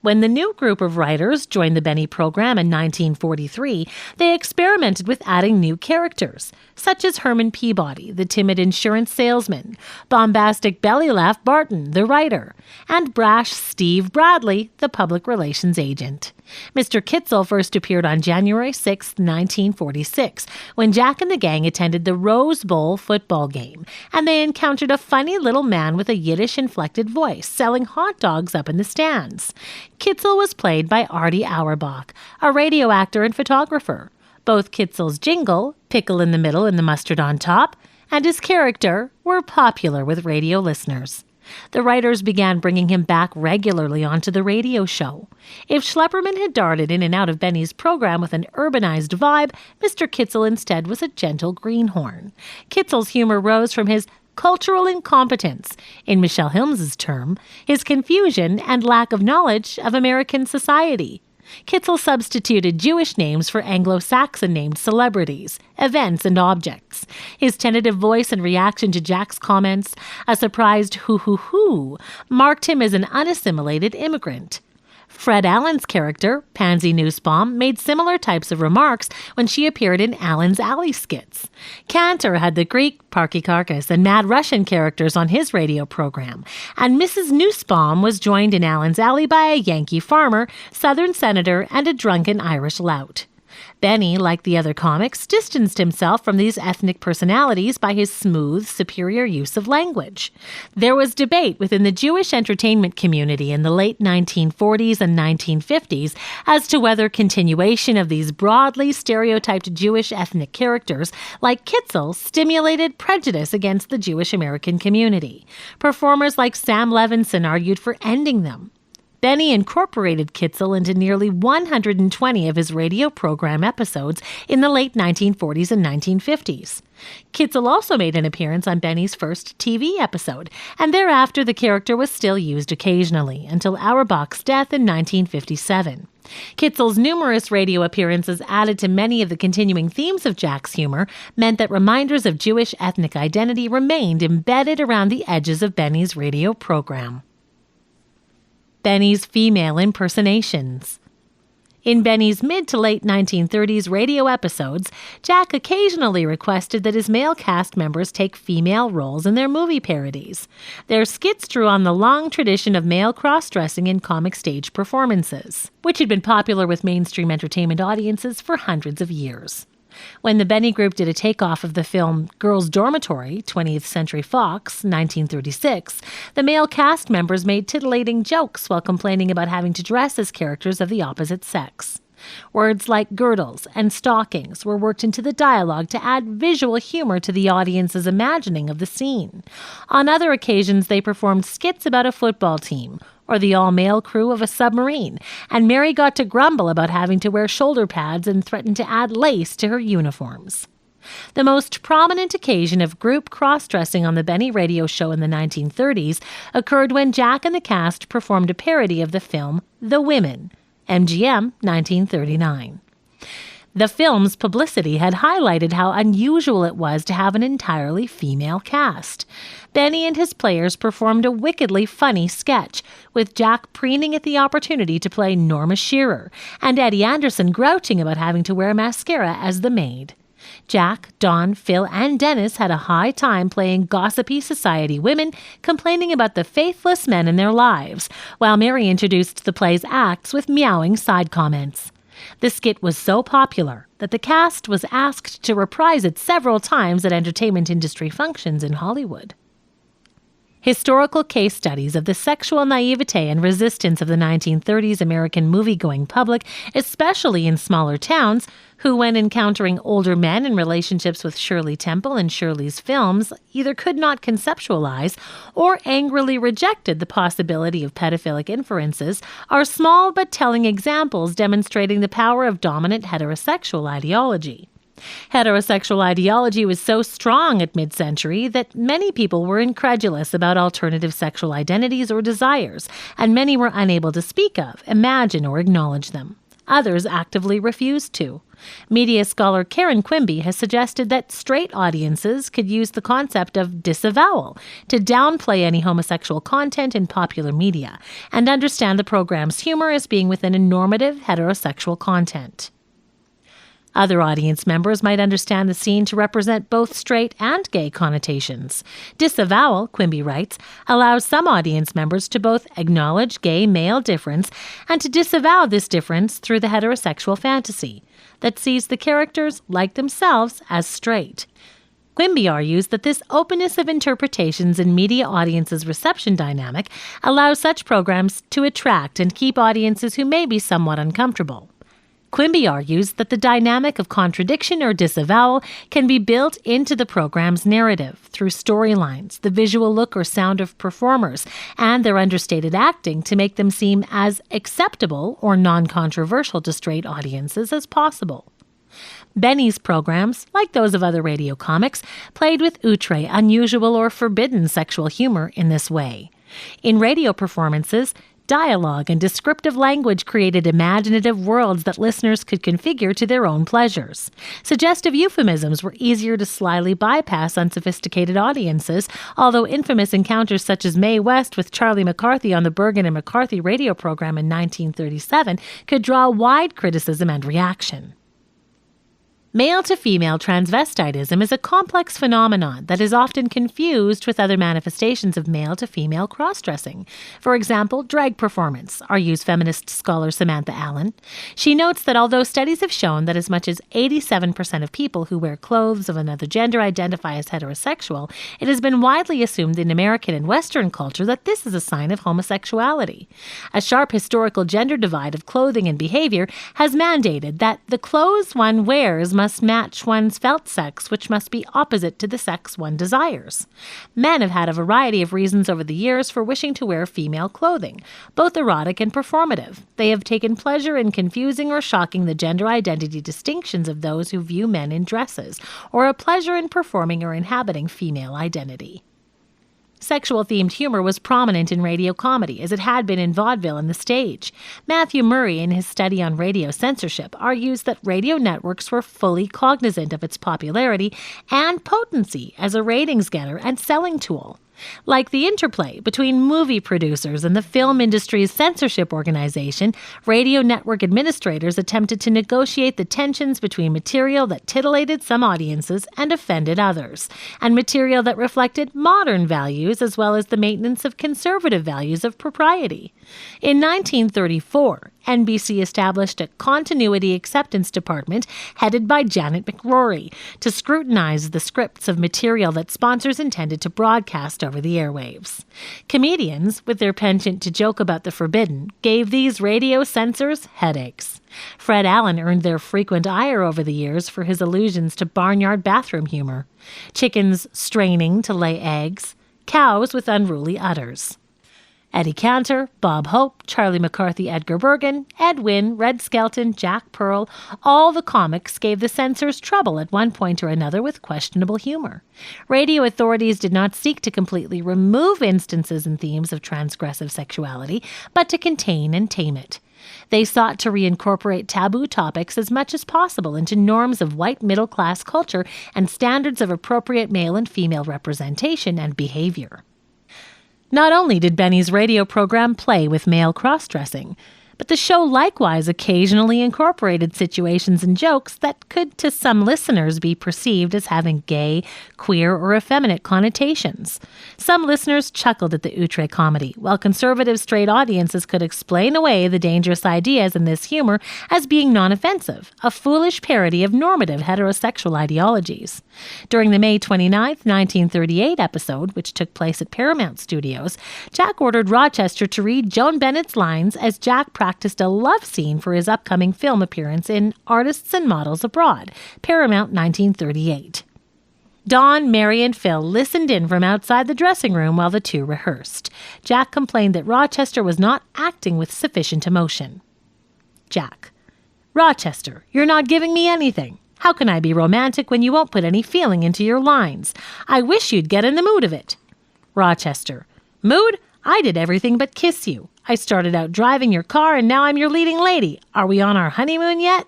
When the new group of writers joined the Benny program in 1943, they experimented with adding new characters, such as Herman Peabody, the timid insurance salesman, bombastic belly laugh Barton, the writer, and brash Steve Bradley, the public relations agent. Mr. Kitzel first appeared on January 6, 1946, when Jack and the gang attended the Rose Bowl football game, and they encountered a funny little man with a Yiddish-inflected voice selling hot dogs up in the stands. Kitzel was played by Artie Auerbach, a radio actor and photographer. Both Kitzel's jingle, Pickle in the Middle and the Mustard on Top, and his character were popular with radio listeners. The writers began bringing him back regularly onto the radio show. If Schlepperman had darted in and out of Benny's program with an urbanized vibe, Mr. Kitzel instead was a gentle greenhorn. Kitzel's humor rose from his cultural incompetence, in Michelle Hilmes's term, his confusion and lack of knowledge of American society. Kitzel substituted Jewish names for Anglo-Saxon-named celebrities, events, and objects. His tentative voice and reaction to Jack's comments, a surprised hoo-hoo-hoo, marked him as an unassimilated immigrant. Fred Allen's character, Pansy Nussbaum, made similar types of remarks when she appeared in Allen's Alley skits. Cantor had the Greek, Parky Carcass, and Mad Russian characters on his radio program, and Mrs. Nussbaum was joined in Allen's Alley by a Yankee farmer, Southern senator, and a drunken Irish lout. Benny, like the other comics, distanced himself from these ethnic personalities by his smooth, superior use of language. There was debate within the Jewish entertainment community in the late 1940s and 1950s as to whether continuation of these broadly stereotyped Jewish ethnic characters, like Kitzel, stimulated prejudice against the Jewish American community. Performers like Sam Levinson argued for ending them. Benny incorporated Kitzel into nearly 120 of his radio program episodes in the late 1940s and 1950s. Kitzel also made an appearance on Benny's first TV episode, and thereafter the character was still used occasionally, until Auerbach's death in 1957. Kitzel's numerous radio appearances, added to many of the continuing themes of Jack's humor, meant that reminders of Jewish ethnic identity remained embedded around the edges of Benny's radio program. Benny's female impersonations. In Benny's mid to late 1930s radio episodes, Jack occasionally requested that his male cast members take female roles in their movie parodies. Their skits drew on the long tradition of male cross-dressing in comic stage performances, which had been popular with mainstream entertainment audiences for hundreds of years. When the Benny Group did a takeoff of the film Girls' Dormitory, 20th Century Fox, 1936, the male cast members made titillating jokes while complaining about having to dress as characters of the opposite sex. Words like girdles and stockings were worked into the dialogue to add visual humor to the audience's imagining of the scene. On other occasions, they performed skits about a football team or the all-male crew of a submarine, and Mary got to grumble about having to wear shoulder pads and threatened to add lace to her uniforms. The most prominent occasion of group cross-dressing on the Benny radio show in the 1930s occurred when Jack and the cast performed a parody of the film The Women, MGM, 1939. The film's publicity had highlighted how unusual it was to have an entirely female cast. Benny and his players performed a wickedly funny sketch, with Jack preening at the opportunity to play Norma Shearer, and Eddie Anderson grouching about having to wear mascara as the maid. Jack, Don, Phil, and Dennis had a high time playing gossipy society women, complaining about the faithless men in their lives, while Mary introduced the play's acts with meowing side comments. The skit was so popular that the cast was asked to reprise it several times at entertainment industry functions in Hollywood. Historical case studies of the sexual naivete and resistance of the 1930s American movie-going public, especially in smaller towns, who, when encountering older men in relationships with Shirley Temple in Shirley's films, either could not conceptualize or angrily rejected the possibility of pedophilic inferences, are small but telling examples demonstrating the power of dominant heterosexual ideology. Heterosexual ideology was so strong at mid-century that many people were incredulous about alternative sexual identities or desires, and many were unable to speak of, imagine, or acknowledge them. Others actively refused to. Media scholar Karen Quimby has suggested that straight audiences could use the concept of disavowal to downplay any homosexual content in popular media, and understand the program's humor as being within a normative heterosexual content. Other audience members might understand the scene to represent both straight and gay connotations. Disavowal, Quimby writes, allows some audience members to both acknowledge gay male difference and to disavow this difference through the heterosexual fantasy that sees the characters, like themselves, as straight. Quimby argues that this openness of interpretations in media audiences' reception dynamic allows such programs to attract and keep audiences who may be somewhat uncomfortable. Quimby argues that the dynamic of contradiction or disavowal can be built into the program's narrative through storylines, the visual look or sound of performers, and their understated acting to make them seem as acceptable or non-controversial to straight audiences as possible. Benny's programs, like those of other radio comics, played with outre, unusual or forbidden sexual humor in this way. In radio performances, dialogue and descriptive language created imaginative worlds that listeners could configure to their own pleasures. Suggestive euphemisms were easier to slyly bypass unsophisticated audiences, although infamous encounters such as Mae West with Charlie McCarthy on the Bergen and McCarthy radio program in 1937 could draw wide criticism and reaction. Male-to-female transvestitism is a complex phenomenon that is often confused with other manifestations of male-to-female cross-dressing. For example, drag performance, argues feminist scholar Samantha Allen. She notes that although studies have shown that as much as 87% of people who wear clothes of another gender identify as heterosexual, it has been widely assumed in American and Western culture that this is a sign of homosexuality. A sharp historical gender divide of clothing and behavior has mandated that the clothes one wears must match one's felt sex, which must be opposite to the sex one desires. Men have had a variety of reasons over the years for wishing to wear female clothing, both erotic and performative. They have taken pleasure in confusing or shocking the gender identity distinctions of those who view men in dresses, or a pleasure in performing or inhabiting female identity. Sexual-themed humor was prominent in radio comedy, as it had been in vaudeville and the stage. Matthew Murray, in his study on radio censorship, argues that radio networks were fully cognizant of its popularity and potency as a ratings getter and selling tool. Like the interplay between movie producers and the film industry's censorship organization, radio network administrators attempted to negotiate the tensions between material that titillated some audiences and offended others, and material that reflected modern values as well as the maintenance of conservative values of propriety. In 1934, NBC established a continuity acceptance department headed by Janet McRory to scrutinize the scripts of material that sponsors intended to broadcast over the airwaves. Comedians, with their penchant to joke about the forbidden, gave these radio censors headaches. Fred Allen earned their frequent ire over the years for his allusions to barnyard bathroom humor. Chickens straining to lay eggs, cows with unruly udders. Eddie Cantor, Bob Hope, Charlie McCarthy, Edgar Bergen, Ed Wynn, Red Skelton, Jack Pearl, all the comics gave the censors trouble at one point or another with questionable humor. Radio authorities did not seek to completely remove instances and themes of transgressive sexuality, but to contain and tame it. They sought to reincorporate taboo topics as much as possible into norms of white middle-class culture and standards of appropriate male and female representation and behavior. Not only did Benny's radio program play with male cross-dressing, but the show likewise occasionally incorporated situations and jokes that could, to some listeners, be perceived as having gay, queer, or effeminate connotations. Some listeners chuckled at the outre comedy, while conservative straight audiences could explain away the dangerous ideas in this humor as being non-offensive, a foolish parody of normative heterosexual ideologies. During the May 29, 1938 episode, which took place at Paramount Studios, Jack ordered Rochester to read Joan Bennett's lines as Jack practiced a love scene for his upcoming film appearance in Artists and Models Abroad, Paramount 1938. Dawn, Mary, and Phil listened in from outside the dressing room while the two rehearsed. Jack complained that Rochester was not acting with sufficient emotion. Jack: Rochester, you're not giving me anything. How can I be romantic when you won't put any feeling into your lines? I wish you'd get in the mood of it. Rochester: Mood? I did everything but kiss you. I started out driving your car and now I'm your leading lady. Are we on our honeymoon yet?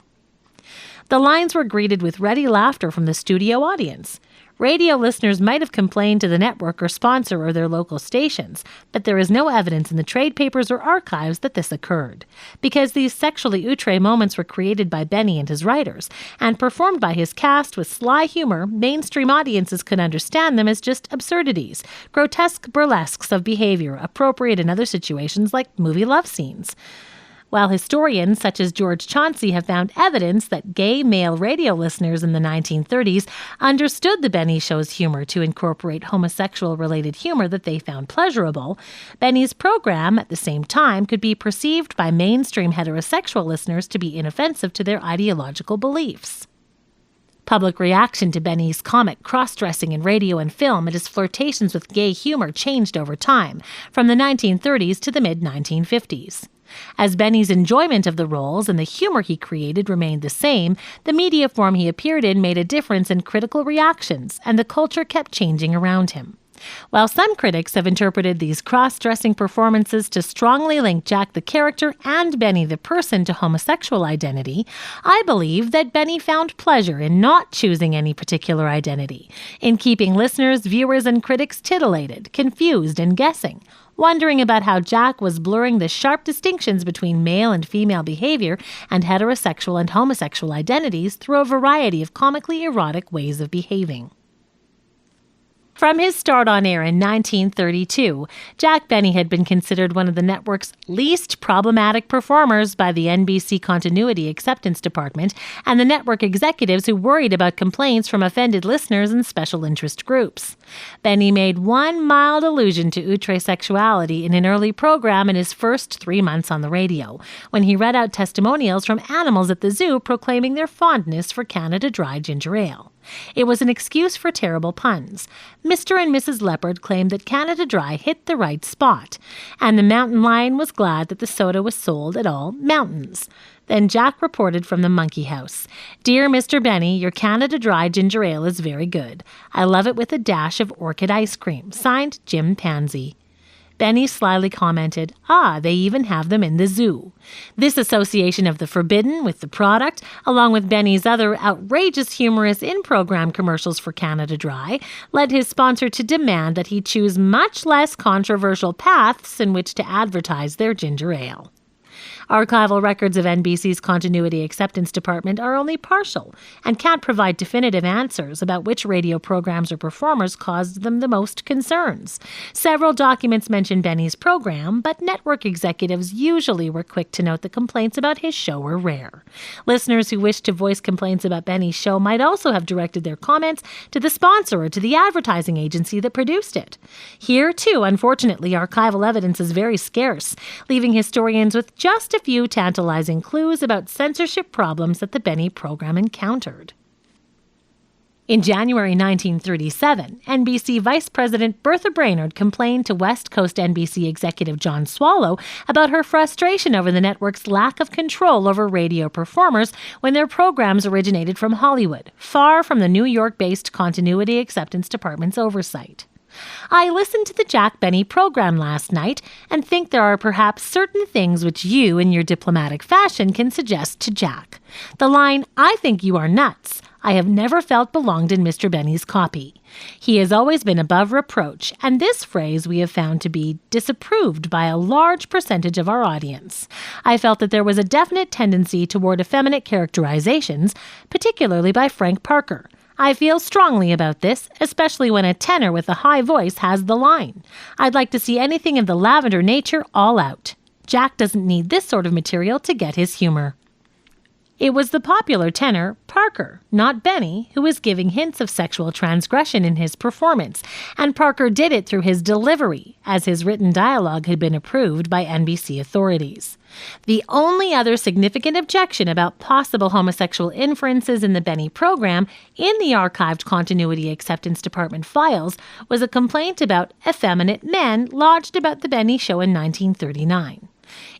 The lines were greeted with ready laughter from the studio audience. Radio listeners might have complained to the network or sponsor or their local stations, but there is no evidence in the trade papers or archives that this occurred. Because these sexually outre moments were created by Benny and his writers, and performed by his cast with sly humor, mainstream audiences could understand them as just absurdities, grotesque burlesques of behavior appropriate in other situations like movie love scenes. While historians such as George Chauncey have found evidence that gay male radio listeners in the 1930s understood the Benny Show's humor to incorporate homosexual-related humor that they found pleasurable, Benny's program at the same time could be perceived by mainstream heterosexual listeners to be inoffensive to their ideological beliefs. Public reaction to Benny's comic cross-dressing in radio and film and his flirtations with gay humor changed over time, from the 1930s to the mid-1950s. As Benny's enjoyment of the roles and the humor he created remained the same, the media form he appeared in made a difference in critical reactions, and the culture kept changing around him. While some critics have interpreted these cross-dressing performances to strongly link Jack the character and Benny the person to homosexual identity, I believe that Benny found pleasure in not choosing any particular identity, in keeping listeners, viewers, and critics titillated, confused, and guessing, wondering about how Jack was blurring the sharp distinctions between male and female behavior and heterosexual and homosexual identities through a variety of comically erotic ways of behaving. From his start on air in 1932, Jack Benny had been considered one of the network's least problematic performers by the NBC Continuity Acceptance Department and the network executives who worried about complaints from offended listeners and special interest groups. Benny made one mild allusion to outre-sexuality in an early program in his first 3 months on the radio, when he read out testimonials from animals at the zoo proclaiming their fondness for Canada Dry ginger ale. It was an excuse for terrible puns. Mr. and Mrs. Leopard claimed that Canada Dry hit the right spot, and the mountain lion was glad that the soda was sold at all mountains. Then Jack reported from the monkey house, "Dear Mr. Benny, your Canada Dry ginger ale is very good. I love it with a dash of orchid ice cream. Signed, Jim Pansy." Benny slyly commented, "They even have them in the zoo." This association of the forbidden with the product, along with Benny's other outrageous humorous in-program commercials for Canada Dry, led his sponsor to demand that he choose much less controversial paths in which to advertise their ginger ale. Archival records of NBC's Continuity Acceptance Department are only partial and can't provide definitive answers about which radio programs or performers caused them the most concerns. Several documents mention Benny's program, but network executives usually were quick to note that complaints about his show were rare. Listeners who wished to voice complaints about Benny's show might also have directed their comments to the sponsor or to the advertising agency that produced it. Here, too, unfortunately, archival evidence is very scarce, leaving historians with just a few tantalizing clues about censorship problems that the Benny program encountered. In January 1937, NBC Vice President Bertha Brainerd complained to West Coast NBC executive John Swallow about her frustration over the network's lack of control over radio performers when their programs originated from Hollywood, far from the New York-based Continuity Acceptance Department's oversight. "I listened to the Jack Benny program last night and think there are perhaps certain things which you, in your diplomatic fashion, can suggest to Jack. The line, 'I think you are nuts,' I have never felt belonged in Mr. Benny's copy. He has always been above reproach, and this phrase we have found to be disapproved by a large percentage of our audience. I felt that there was a definite tendency toward effeminate characterizations, particularly by Frank Parker. I feel strongly about this, especially when a tenor with a high voice has the line. I'd like to see anything of the lavender nature all out. Jack doesn't need this sort of material to get his humor." It was the popular tenor, Parker, not Benny, who was giving hints of sexual transgression in his performance, and Parker did it through his delivery, as his written dialogue had been approved by NBC authorities. The only other significant objection about possible homosexual inferences in the Benny program in the archived Continuity Acceptance Department files was a complaint about effeminate men lodged about the Benny show in 1939.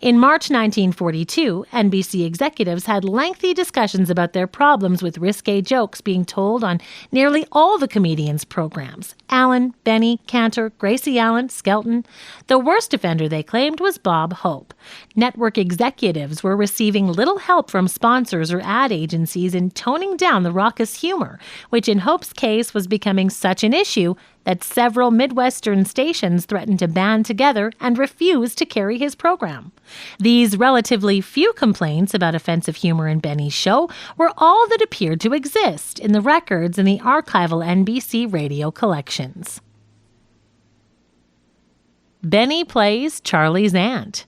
In March 1942, NBC executives had lengthy discussions about their problems with risque jokes being told on nearly all the comedians' programs: Allen, Benny, Cantor, Gracie Allen, Skelton. The worst offender, they claimed, was Bob Hope. Network executives were receiving little help from sponsors or ad agencies in toning down the raucous humor, which in Hope's case was becoming such an issue that several Midwestern stations threatened to band together and refuse to carry his program. These relatively few complaints about offensive humor in Benny's show were all that appeared to exist in the records in the archival NBC radio collections. Benny plays Charlie's aunt.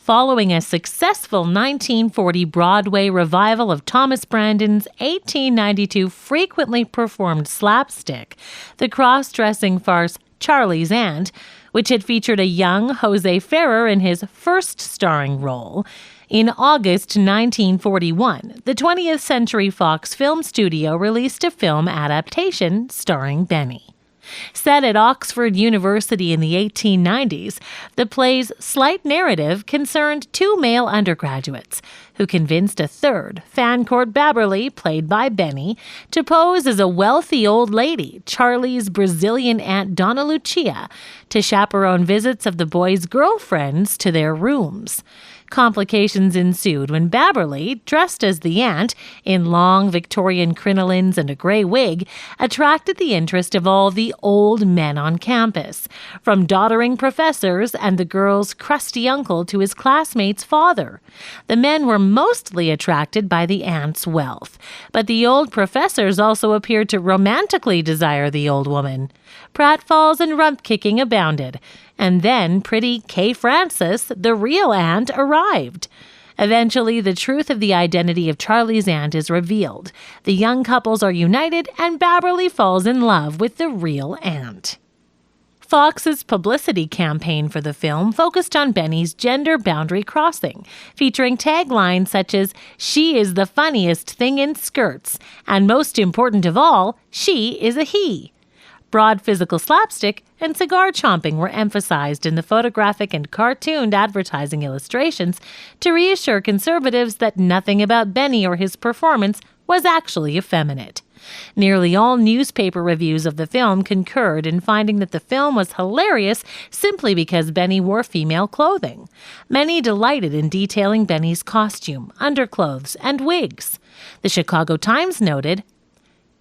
Following a successful 1940 Broadway revival of Thomas Brandon's 1892 frequently performed slapstick, the cross-dressing farce Charlie's Aunt, which had featured a young Jose Ferrer in his first starring role. In August 1941, the 20th Century Fox Film Studio released a film adaptation starring Benny. Set at Oxford University in the 1890s, the play's slight narrative concerned two male undergraduates who convinced a third, Fancourt Babberly, played by Benny, to pose as a wealthy old lady, Charlie's Brazilian Aunt Donna Lucia, to chaperone visits of the boys' girlfriends to their rooms. Complications ensued when Babberly, dressed as the aunt, in long Victorian crinolines and a gray wig, attracted the interest of all the old men on campus, from doddering professors and the girl's crusty uncle to his classmate's father. The men were mostly attracted by the aunt's wealth, but the old professors also appeared to romantically desire the old woman. Pratfalls and rump-kicking abounded, and then pretty Kay Francis, the real aunt, arrived. Eventually, the truth of the identity of Charlie's aunt is revealed. The young couples are united, and Babberly falls in love with the real aunt. Fox's publicity campaign for the film focused on Benny's gender boundary crossing, featuring taglines such as, "She is the funniest thing in skirts," and most important of all, "She is a he." Broad physical slapstick and cigar chomping were emphasized in the photographic and cartooned advertising illustrations to reassure conservatives that nothing about Benny or his performance was actually effeminate. Nearly all newspaper reviews of the film concurred in finding that the film was hilarious simply because Benny wore female clothing. Many delighted in detailing Benny's costume, underclothes, and wigs. The Chicago Times noted,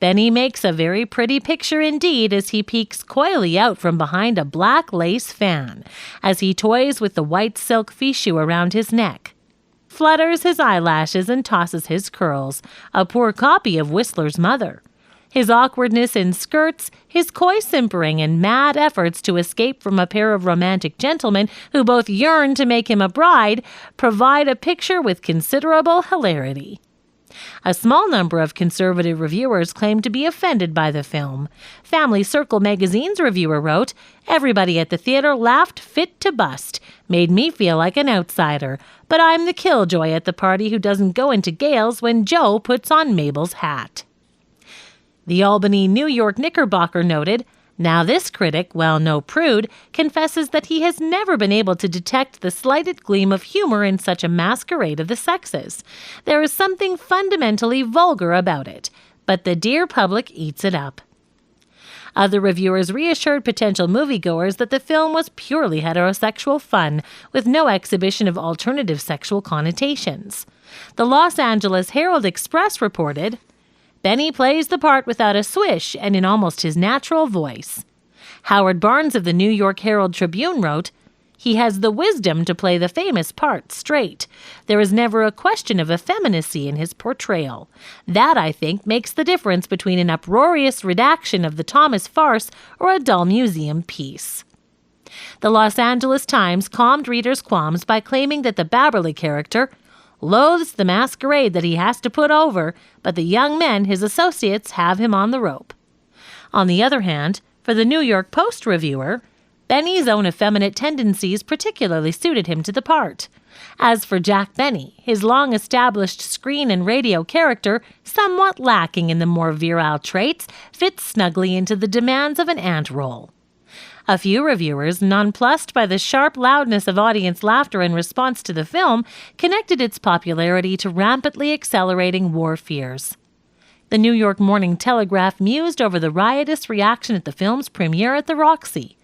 "Benny makes a very pretty picture indeed as he peeks coyly out from behind a black lace fan, as he toys with the white silk fichu around his neck, flutters his eyelashes and tosses his curls, a poor copy of Whistler's mother. His awkwardness in skirts, his coy simpering and mad efforts to escape from a pair of romantic gentlemen who both yearn to make him a bride, provide a picture with considerable hilarity." A small number of conservative reviewers claimed to be offended by the film. Family Circle magazine's reviewer wrote, "Everybody at the theater laughed fit to bust. Made me feel like an outsider. But I'm the killjoy at the party who doesn't go into gales when Joe puts on Mabel's hat." The Albany New York Knickerbocker noted, "Now this critic, while no prude, confesses that he has never been able to detect the slighted gleam of humor in such a masquerade of the sexes. There is something fundamentally vulgar about it, but the dear public eats it up." Other reviewers reassured potential moviegoers that the film was purely heterosexual fun, with no exhibition of alternative sexual connotations. The Los Angeles Herald-Express reported, "Benny plays the part without a swish and in almost his natural voice." Howard Barnes of the New York Herald Tribune wrote, "He has the wisdom to play the famous part straight. There is never a question of effeminacy in his portrayal. That, I think, makes the difference between an uproarious redaction of the Thomas farce or a dull museum piece." The Los Angeles Times calmed readers' qualms by claiming that the Babberly character loathes the masquerade that he has to put over, but the young men, his associates, have him on the rope. On the other hand, for the New York Post reviewer, Benny's own effeminate tendencies particularly suited him to the part. As for Jack Benny, his long-established screen and radio character, somewhat lacking in the more virile traits, fits snugly into the demands of an aunt role. A few reviewers, nonplussed by the sharp loudness of audience laughter in response to the film, connected its popularity to rampantly accelerating war fears. The New York Morning Telegraph mused over the riotous reaction at the film's premiere at the Roxy.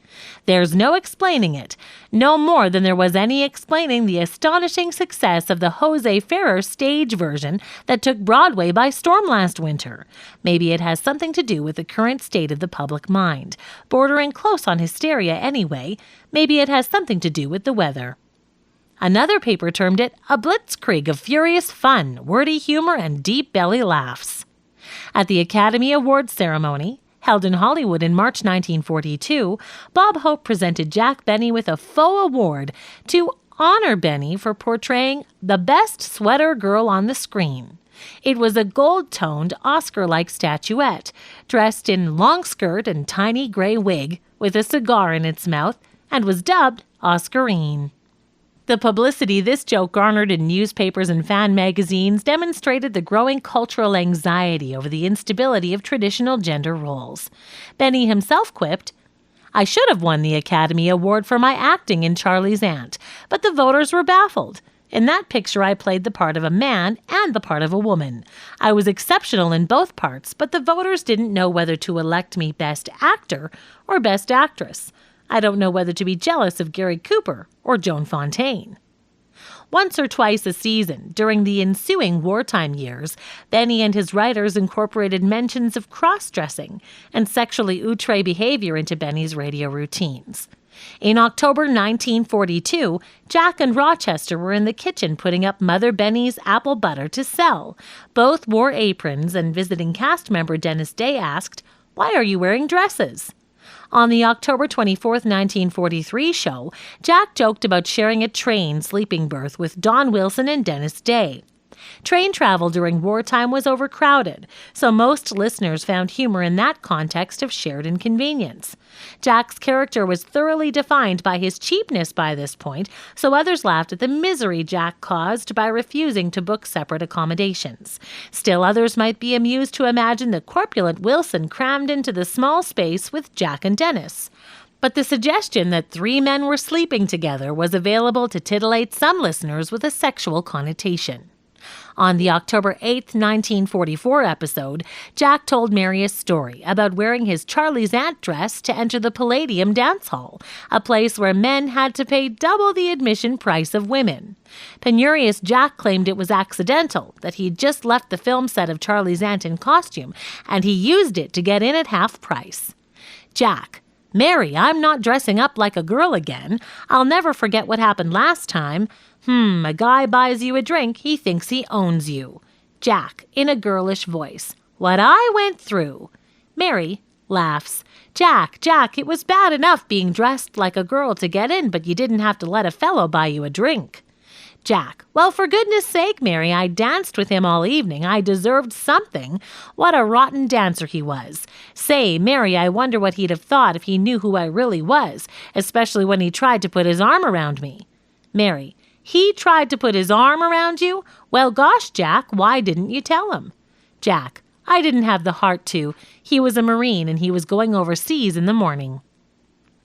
"There's no explaining it, no more than there was any explaining the astonishing success of the Jose Ferrer stage version that took Broadway by storm last winter. Maybe it has something to do with the current state of the public mind, bordering close on hysteria anyway. Maybe it has something to do with the weather." Another paper termed it a blitzkrieg of furious fun, wordy humor, and deep belly laughs. At the Academy Awards ceremony, held in Hollywood in March 1942, Bob Hope presented Jack Benny with a faux award to honor Benny for portraying the best sweater girl on the screen. It was a gold-toned, Oscar-like statuette, dressed in long skirt and tiny gray wig, with a cigar in its mouth, and was dubbed Oscarine. The publicity this joke garnered in newspapers and fan magazines demonstrated the growing cultural anxiety over the instability of traditional gender roles. Benny himself quipped, "I should have won the Academy Award for my acting in Charlie's Aunt, but the voters were baffled. In that picture, I played the part of a man and the part of a woman. I was exceptional in both parts, but the voters didn't know whether to elect me Best Actor or Best Actress. I don't know whether to be jealous of Gary Cooper or Joan Fontaine." Once or twice a season, during the ensuing wartime years, Benny and his writers incorporated mentions of cross-dressing and sexually outre behavior into Benny's radio routines. In October 1942, Jack and Rochester were in the kitchen putting up Mother Benny's apple butter to sell. Both wore aprons, and visiting cast member Dennis Day asked, "Why are you wearing dresses?" On the October 24, 1943 show, Jack joked about sharing a train sleeping berth with Don Wilson and Dennis Day. Train travel during wartime was overcrowded, so most listeners found humor in that context of shared inconvenience. Jack's character was thoroughly defined by his cheapness by this point, so others laughed at the misery Jack caused by refusing to book separate accommodations. Still others might be amused to imagine the corpulent Wilson crammed into the small space with Jack and Dennis. But the suggestion that three men were sleeping together was available to titillate some listeners with a sexual connotation. On the October 8, 1944 episode, Jack told Mary a story about wearing his Charlie's Aunt dress to enter the Palladium Dance Hall, a place where men had to pay double the admission price of women. Penurious Jack claimed it was accidental, that he'd just left the film set of Charlie's Aunt in costume, and he used it to get in at half price. Jack: "Mary, I'm not dressing up like a girl again. I'll never forget what happened last time. A guy buys you a drink, he thinks he owns you." Jack, in a girlish voice: "What I went through." Mary laughs. Jack, it was bad enough being dressed like a girl to get in, but you didn't have to let a fellow buy you a drink." Jack: "Well, for goodness sake, Mary, I danced with him all evening. I deserved something. What a rotten dancer he was. Say, Mary, I wonder what he'd have thought if he knew who I really was, especially when he tried to put his arm around me." Mary: "He tried to put his arm around you? Well, gosh, Jack, why didn't you tell him?" Jack: "I didn't have the heart to. He was a Marine and he was going overseas in the morning."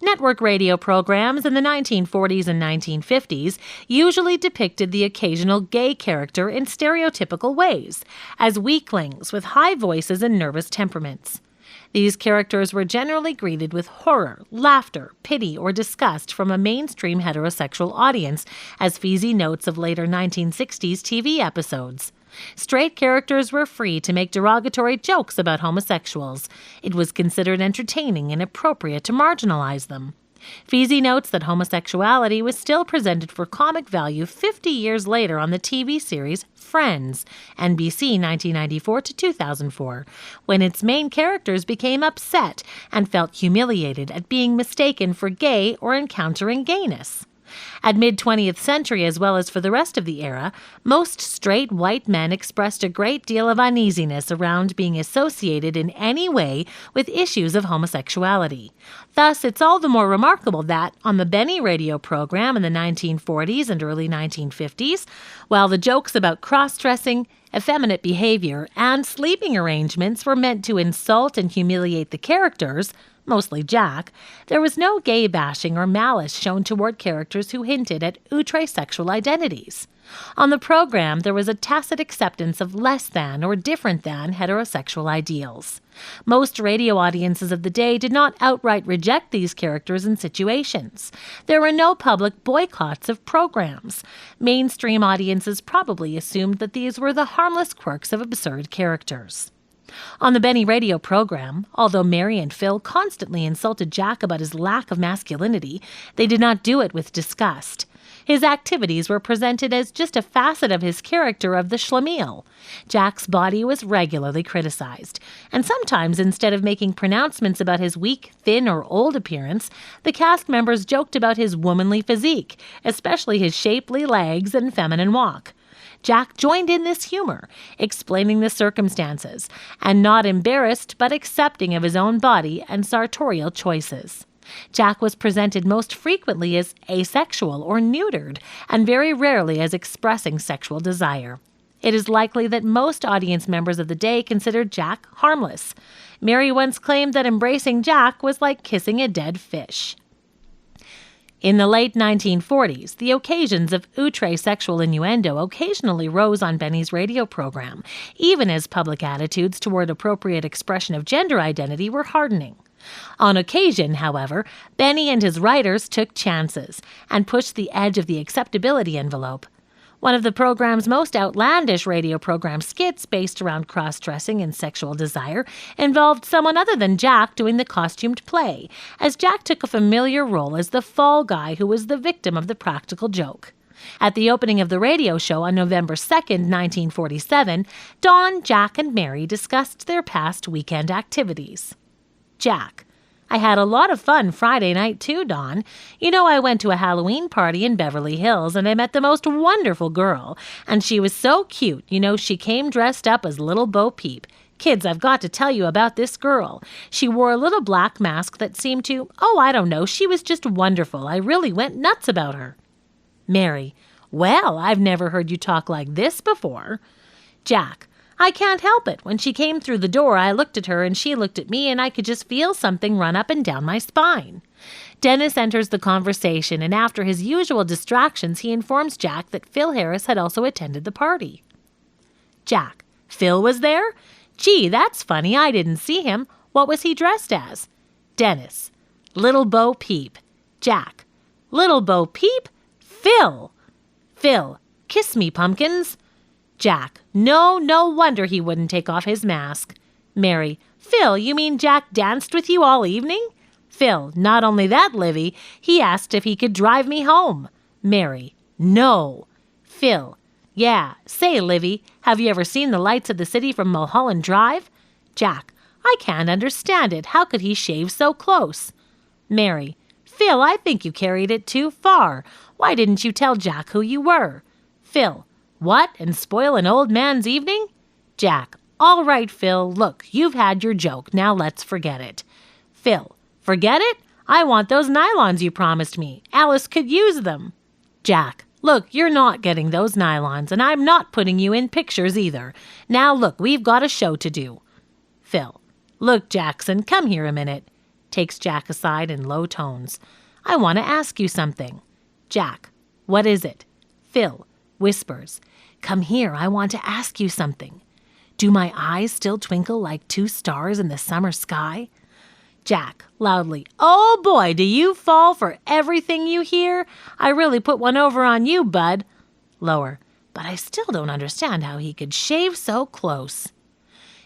Network radio programs in the 1940s and 1950s usually depicted the occasional gay character in stereotypical ways, as weaklings with high voices and nervous temperaments. These characters were generally greeted with horror, laughter, pity, or disgust from a mainstream heterosexual audience, as Feezy notes of later 1960s TV episodes. Straight characters were free to make derogatory jokes about homosexuals. It was considered entertaining and appropriate to marginalize them. Feezy notes that homosexuality was still presented for comic value 50 years later on the TV series Friends, NBC 1994 to 2004, when its main characters became upset and felt humiliated at being mistaken for gay or encountering gayness. At mid-20th century, as well as for the rest of the era, most straight white men expressed a great deal of uneasiness around being associated in any way with issues of homosexuality. Thus, it's all the more remarkable that, on the Benny radio program in the 1940s and early 1950s, while the jokes about cross-dressing, effeminate behavior, and sleeping arrangements were meant to insult and humiliate the characters, mostly Jack, there was no gay bashing or malice shown toward characters who hinted at outre sexual identities. On the program, there was a tacit acceptance of less than or different than heterosexual ideals. Most radio audiences of the day did not outright reject these characters and situations. There were no public boycotts of programs. Mainstream audiences probably assumed that these were the harmless quirks of absurd characters. On the Benny radio program, although Mary and Phil constantly insulted Jack about his lack of masculinity, they did not do it with disgust. His activities were presented as just a facet of his character of the schlemiel. Jack's body was regularly criticized, and sometimes instead of making pronouncements about his weak, thin, or old appearance, the cast members joked about his womanly physique, especially his shapely legs and feminine walk. Jack joined in this humor, explaining the circumstances, and not embarrassed but accepting of his own body and sartorial choices. Jack was presented most frequently as asexual or neutered, and very rarely as expressing sexual desire. It is likely that most audience members of the day considered Jack harmless. Mary once claimed that embracing Jack was like kissing a dead fish. In the late 1940s, the occasions of outre sexual innuendo occasionally rose on Benny's radio program, even as public attitudes toward appropriate expression of gender identity were hardening. On occasion, however, Benny and his writers took chances and pushed the edge of the acceptability envelope. One of the program's most outlandish radio program skits based around cross-dressing and sexual desire involved someone other than Jack doing the costumed play, as Jack took a familiar role as the fall guy who was the victim of the practical joke. At the opening of the radio show on November 2nd, 1947, Dawn, Jack, and Mary discussed their past weekend activities. Jack: I had a lot of fun Friday night too, Dawn. You know, I went to a Halloween party in Beverly Hills and I met the most wonderful girl. And she was so cute. You know, she came dressed up as Little Bo Peep. Kids, I've got to tell you about this girl. She wore a little black mask that seemed to, I don't know, she was just wonderful. I really went nuts about her. Mary: Well, I've never heard you talk like this before. Jack: I can't help it. When she came through the door, I looked at her and she looked at me and I could just feel something run up and down my spine. Dennis enters the conversation and after his usual distractions, he informs Jack that Phil Harris had also attended the party. Jack: Phil was there? Gee, that's funny. I didn't see him. What was he dressed as? Dennis: Little Bo Peep. Jack: Little Bo Peep? Phil! Phil: Kiss me, pumpkins. Jack: No wonder he wouldn't take off his mask. Mary: Phil, you mean Jack danced with you all evening? Phil: Not only that, Livy, he asked if he could drive me home. Mary: No. Phil: Yeah, say, Livy, have you ever seen the lights of the city from Mulholland Drive? Jack: I can't understand it. How could he shave so close? Mary: Phil, I think you carried it too far. Why didn't you tell Jack who you were? Phil: What, and spoil an old man's evening? Jack: All right, Phil, look, you've had your joke, now let's forget it. Phil: Forget it? I want those nylons you promised me. Alice could use them. Jack: Look, you're not getting those nylons, and I'm not putting you in pictures either. Now look, we've got a show to do. Phil: Look, Jackson, come here a minute. Takes Jack aside in low tones. I want to ask you something. Jack: What is it? Phil whispers: Come here, I want to ask you something. Do my eyes still twinkle like two stars in the summer sky? Jack loudly: Oh boy, do you fall for everything you hear? I really put one over on you, bud. Lower: But I still don't understand how he could shave so close.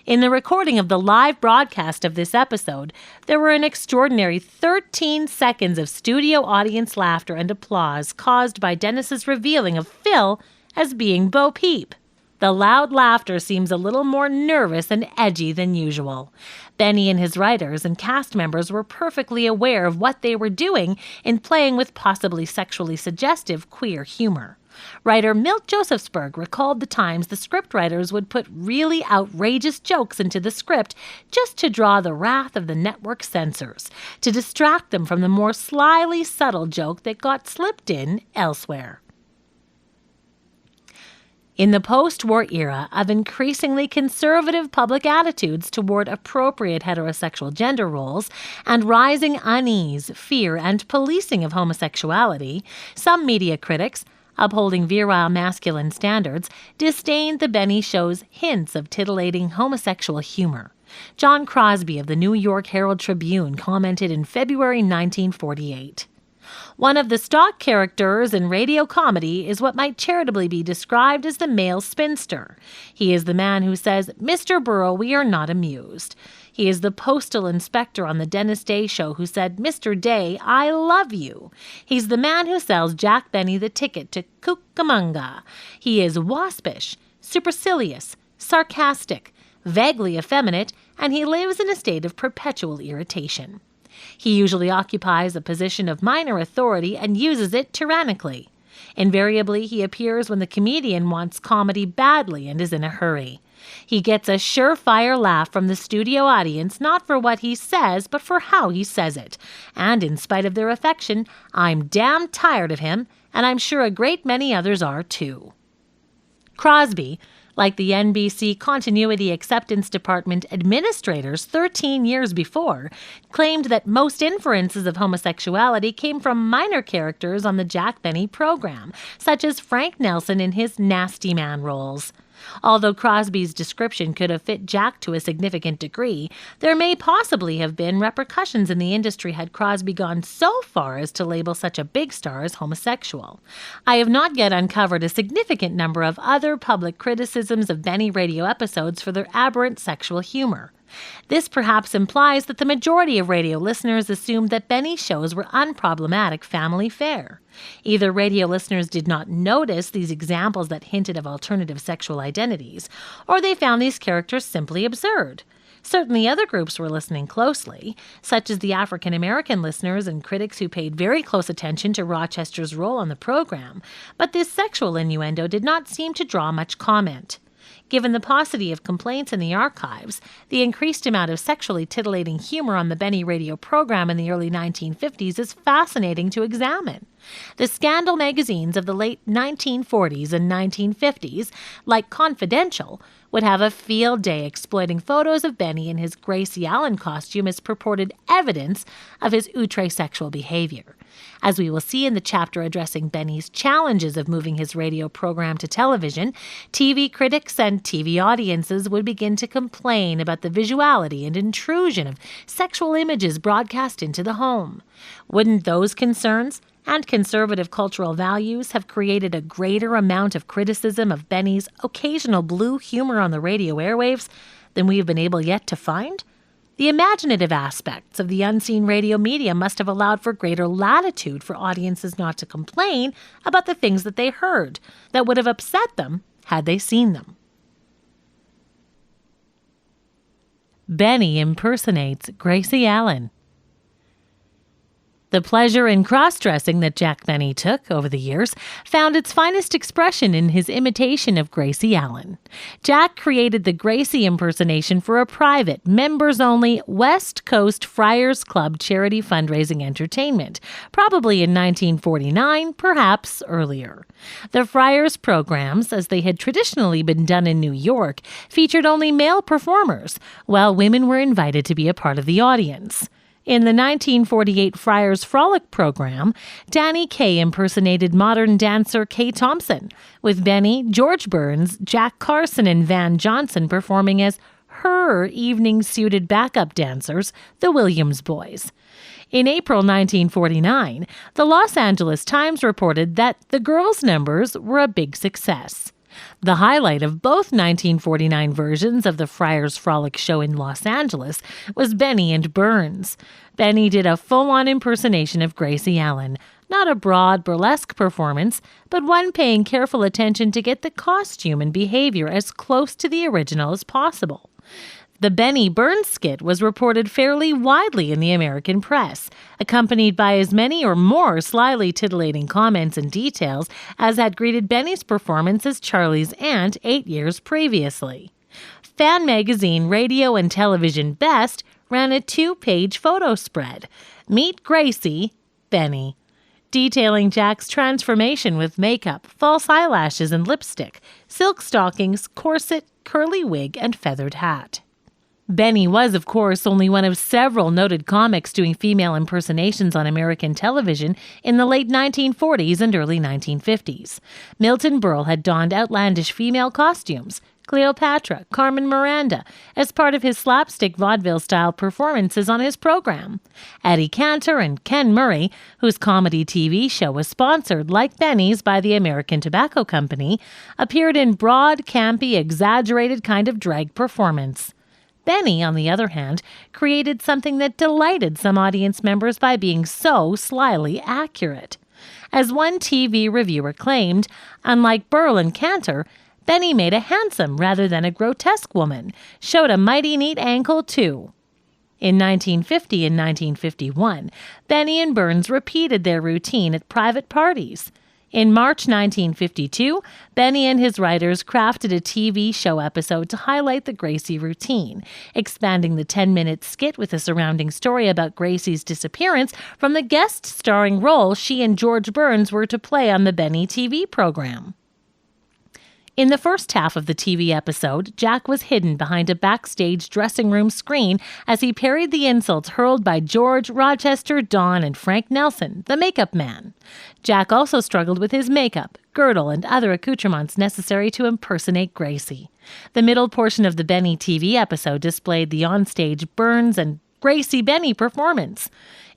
In the recording of the live broadcast of this episode, there were an extraordinary 13 seconds of studio audience laughter and applause caused by Dennis's revealing of Phil as being Bo Peep. The loud laughter seems a little more nervous and edgy than usual. Benny and his writers and cast members were perfectly aware of what they were doing in playing with possibly sexually suggestive queer humor. Writer Milt Josephsberg recalled the times the scriptwriters would put really outrageous jokes into the script just to draw the wrath of the network censors, to distract them from the more slyly subtle joke that got slipped in elsewhere. In the post-war era of increasingly conservative public attitudes toward appropriate heterosexual gender roles and rising unease, fear, and policing of homosexuality, some media critics, upholding virile masculine standards, disdained the Benny Show's hints of titillating homosexual humor. John Crosby of the New York Herald Tribune commented in February 1948. One of the stock characters in radio comedy is what might charitably be described as the male spinster. He is the man who says, "Mr. Burrow, we are not amused." He He is the postal inspector on the Dennis Day Show who said, "Mr. Day, I love you." He's the man who sells Jack Benny the ticket to Cucamonga. He is waspish, supercilious, sarcastic, vaguely effeminate, and he lives in a state of perpetual irritation. He usually occupies a position of minor authority and uses it tyrannically. Invariably, he appears when the comedian wants comedy badly and is in a hurry. He gets a surefire laugh from the studio audience, not for what he says, but for how he says it. And in spite of their affection, I'm damn tired of him, and I'm sure a great many others are too. Crosby, like the NBC Continuity Acceptance Department administrators 13 years before, claimed that most inferences of homosexuality came from minor characters on the Jack Benny program, such as Frank Nelson in his nasty man roles. Although Crosby's description could have fit Jack to a significant degree, there may possibly have been repercussions in the industry had Crosby gone so far as to label such a big star as homosexual. I have not yet uncovered a significant number of other public criticisms of Benny radio episodes for their aberrant sexual humor. This perhaps implies that the majority of radio listeners assumed that Benny's shows were unproblematic family fare. Either radio listeners did not notice these examples that hinted of alternative sexual identities, or they found these characters simply absurd. Certainly other groups were listening closely, such as the African American listeners and critics who paid very close attention to Rochester's role on the program, but this sexual innuendo did not seem to draw much comment. Given the paucity of complaints in the archives, the increased amount of sexually titillating humor on the Benny radio program in the early 1950s is fascinating to examine. The scandal magazines of the late 1940s and 1950s, like Confidential, would have a field day exploiting photos of Benny in his Gracie Allen costume as purported evidence of his outre-sexual behavior. As we will see in the chapter addressing Benny's challenges of moving his radio program to television, TV critics and TV audiences would begin to complain about the visuality and intrusion of sexual images broadcast into the home. Wouldn't those concerns and conservative cultural values have created a greater amount of criticism of Benny's occasional blue humor on the radio airwaves than we have been able yet to find? The imaginative aspects of the unseen radio medium must have allowed for greater latitude for audiences not to complain about the things that they heard that would have upset them had they seen them. Benny impersonates Gracie Allen. The pleasure in cross-dressing that Jack Benny took over the years found its finest expression in his imitation of Gracie Allen. Jack created the Gracie impersonation for a private, members-only West Coast Friars Club charity fundraising entertainment, probably in 1949, perhaps earlier. The Friars programs, as they had traditionally been done in New York, featured only male performers, while women were invited to be a part of the audience. In the 1948 Friars Frolic program, Danny Kaye impersonated modern dancer Kay Thompson, with Benny, George Burns, Jack Carson, and Van Johnson performing as her evening-suited backup dancers, the Williams Boys. In April 1949, the Los Angeles Times reported that the girls' numbers were a big success. The highlight of both 1949 versions of the Friars Frolic show in Los Angeles was Benny and Burns. Benny did a full-on impersonation of Gracie Allen, not a broad burlesque performance, but one paying careful attention to get the costume and behavior as close to the original as possible. The Benny Burns skit was reported fairly widely in the American press, accompanied by as many or more slyly titillating comments and details as had greeted Benny's performance as Charlie's aunt 8 years previously. Fan magazine Radio and Television Best ran a 2-page photo spread, Meet Gracie, Benny, detailing Jack's transformation with makeup, false eyelashes and lipstick, silk stockings, corset, curly wig, and feathered hat. Benny was, of course, only one of several noted comics doing female impersonations on American television in the late 1940s and early 1950s. Milton Berle had donned outlandish female costumes, Cleopatra, Carmen Miranda, as part of his slapstick vaudeville-style performances on his program. Eddie Cantor and Ken Murray, whose comedy TV show was sponsored, like Benny's, by the American Tobacco Company, appeared in broad, campy, exaggerated kind of drag performance. Benny, on the other hand, created something that delighted some audience members by being so slyly accurate. As one TV reviewer claimed, unlike Burl and Cantor, Benny made a handsome rather than a grotesque woman, showed a mighty neat ankle, too. In 1950 and 1951, Benny and Burns repeated their routine at private parties. In March 1952, Benny and his writers crafted a TV show episode to highlight the Gracie routine, expanding the 10-minute skit with a surrounding story about Gracie's disappearance from the guest starring role she and George Burns were to play on the Benny TV program. In the first half of the TV episode, Jack was hidden behind a backstage dressing room screen as he parried the insults hurled by George, Rochester, Don, and Frank Nelson, the makeup man. Jack also struggled with his makeup, girdle, and other accoutrements necessary to impersonate Gracie. The middle portion of the Benny TV episode displayed the onstage Burns and Gracie Benny performance.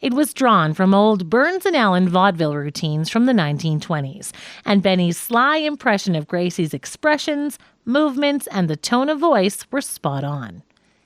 It was drawn from old Burns and Allen vaudeville routines from the 1920s, and Benny's sly impression of Gracie's expressions, movements, and the tone of voice were spot on.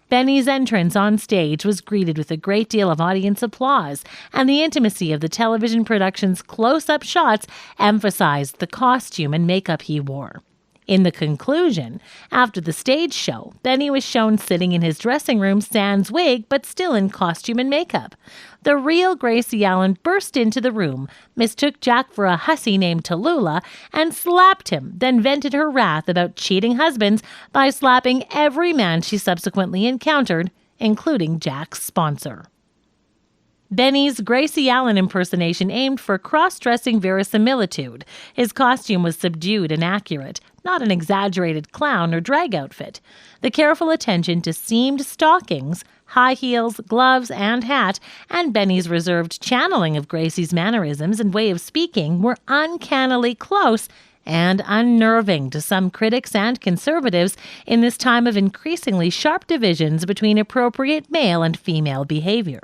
Benny's entrance on stage was greeted with a great deal of audience applause, and the intimacy of the television production's close-up shots emphasized the costume and makeup he wore. In the conclusion, after the stage show, Benny was shown sitting in his dressing room sans wig but still in costume and makeup. The real Gracie Allen burst into the room, mistook Jack for a hussy named Tallulah, and slapped him, then vented her wrath about cheating husbands by slapping every man she subsequently encountered, including Jack's sponsor. Benny's Gracie Allen impersonation aimed for cross-dressing verisimilitude. His costume was subdued and accurate, not an exaggerated clown or drag outfit. The careful attention to seamed stockings, high heels, gloves, and hat, and Benny's reserved channeling of Gracie's mannerisms and way of speaking were uncannily close and unnerving to some critics and conservatives in this time of increasingly sharp divisions between appropriate male and female behavior.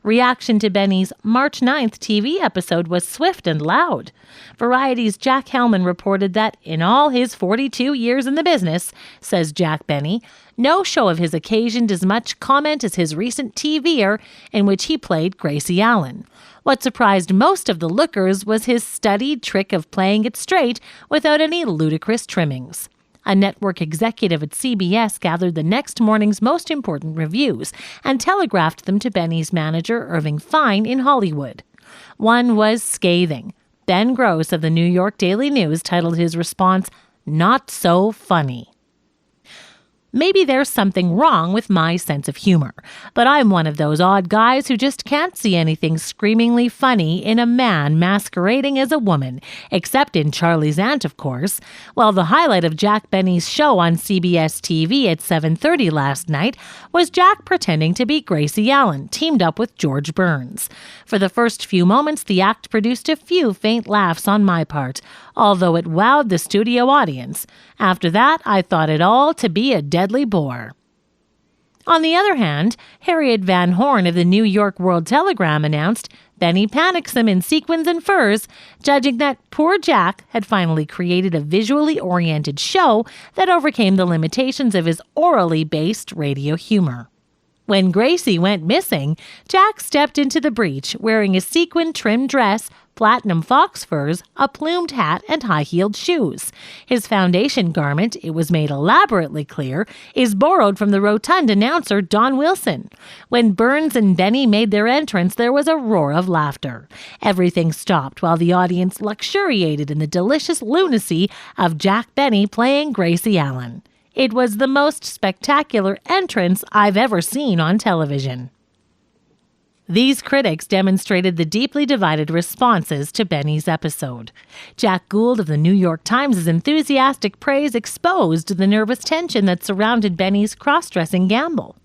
Reaction to Benny's March 9th TV episode was swift and loud. Variety's Jack Hellman reported that in all his 42 years in the business, says Jack Benny, no show of his occasioned as much comment as his recent TVer in which he played Gracie Allen. What surprised most of the lookers was his studied trick of playing it straight without any ludicrous trimmings. A network executive at CBS gathered the next morning's most important reviews and telegraphed them to Benny's manager, Irving Fine, in Hollywood. One was scathing. Ben Gross of the New York Daily News titled his response, "Not so funny." Maybe there's something wrong with my sense of humor, but I'm one of those odd guys who just can't see anything screamingly funny in a man masquerading as a woman, except in Charlie's Aunt, of course. Well, the highlight of Jack Benny's show on CBS TV at 7:30 last night was Jack pretending to be Gracie Allen, teamed up with George Burns. For the first few moments, the act produced a few faint laughs on my part, although it wowed the studio audience. After that, I thought it all to be a deadly bore. On the other hand, Harriet Van Horn of the New York World Telegram announced Benny panics him in sequins and furs, judging that poor Jack had finally created a visually oriented show that overcame the limitations of his orally based radio humor. When Gracie went missing, Jack stepped into the breach wearing a sequin-trimmed dress, platinum fox furs, a plumed hat, and high-heeled shoes. His foundation garment, it was made elaborately clear, is borrowed from the rotund announcer Don Wilson. When Burns and Benny made their entrance, there was a roar of laughter. Everything stopped while the audience luxuriated in the delicious lunacy of Jack Benny playing Gracie Allen. It was the most spectacular entrance I've ever seen on television. These critics demonstrated the deeply divided responses to Benny's episode. Jack Gould of the New York Times' enthusiastic praise exposed the nervous tension that surrounded Benny's cross-dressing gamble.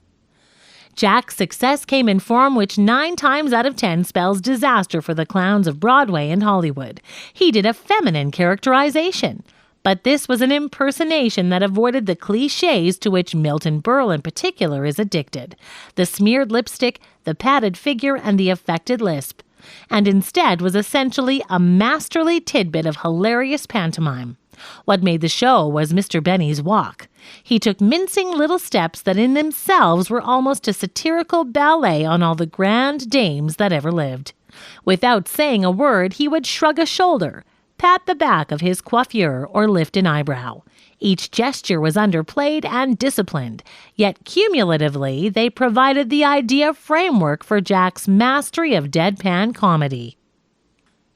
Jack's success came in form which 9 times out of 10 spells disaster for the clowns of Broadway and Hollywood. He did a feminine characterization. But this was an impersonation that avoided the cliches to which Milton Berle in particular is addicted. The smeared lipstick, the padded figure, and the affected lisp. And instead was essentially a masterly tidbit of hilarious pantomime. What made the show was Mr. Benny's walk. He took mincing little steps that in themselves were almost a satirical ballet on all the grand dames that ever lived. Without saying a word, he would shrug a shoulder, pat the back of his coiffure, or lift an eyebrow. Each gesture was underplayed and disciplined, yet cumulatively they provided the idea framework for Jack's mastery of deadpan comedy.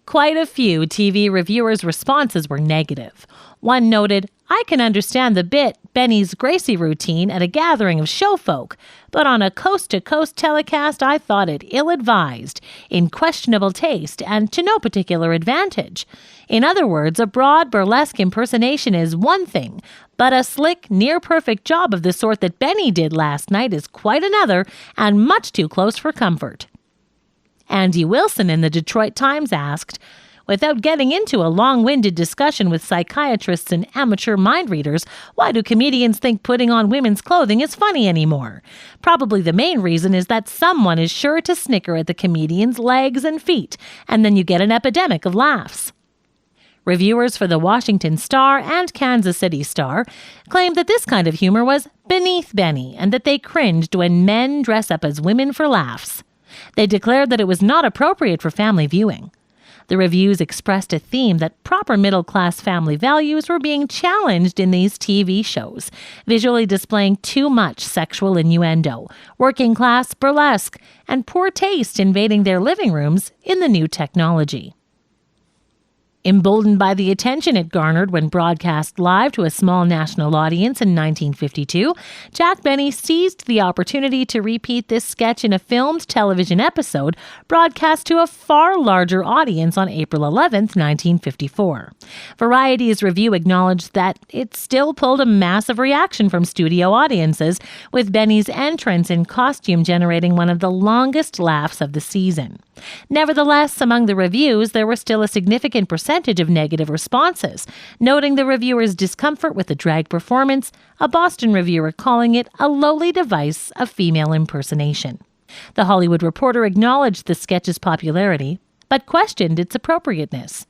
Quite a few TV reviewers' responses were negative. One noted, "I can understand the bit, Benny's Gracie routine at a gathering of showfolk, but on a coast-to-coast telecast I thought it ill-advised, in questionable taste, and to no particular advantage. In other words, a broad burlesque impersonation is one thing, but a slick, near-perfect job of the sort that Benny did last night is quite another, and much too close for comfort." Andy Wilson in the Detroit Times asked, "Without getting into a long-winded discussion with psychiatrists and amateur mind readers, why do comedians think putting on women's clothing is funny anymore? Probably the main reason is that someone is sure to snicker at the comedian's legs and feet, and then you get an epidemic of laughs." Reviewers for the Washington Star and Kansas City Star claimed that this kind of humor was beneath Benny and that they cringed when men dress up as women for laughs. They declared that it was not appropriate for family viewing. The reviews expressed a theme that proper middle-class family values were being challenged in these TV shows, visually displaying too much sexual innuendo, working-class burlesque, and poor taste invading their living rooms in the new technology. Emboldened by the attention it garnered when broadcast live to a small national audience in 1952, Jack Benny seized the opportunity to repeat this sketch in a filmed television episode broadcast to a far larger audience on April 11, 1954. Variety's review acknowledged that it still pulled a massive reaction from studio audiences, with Benny's entrance in costume generating one of the longest laughs of the season. Nevertheless, among the reviews, there were still a significant percentage of negative responses, noting the reviewer's discomfort with the drag performance, a Boston reviewer calling it a lowly device of female impersonation. The Hollywood Reporter acknowledged the sketch's popularity, but questioned its appropriateness.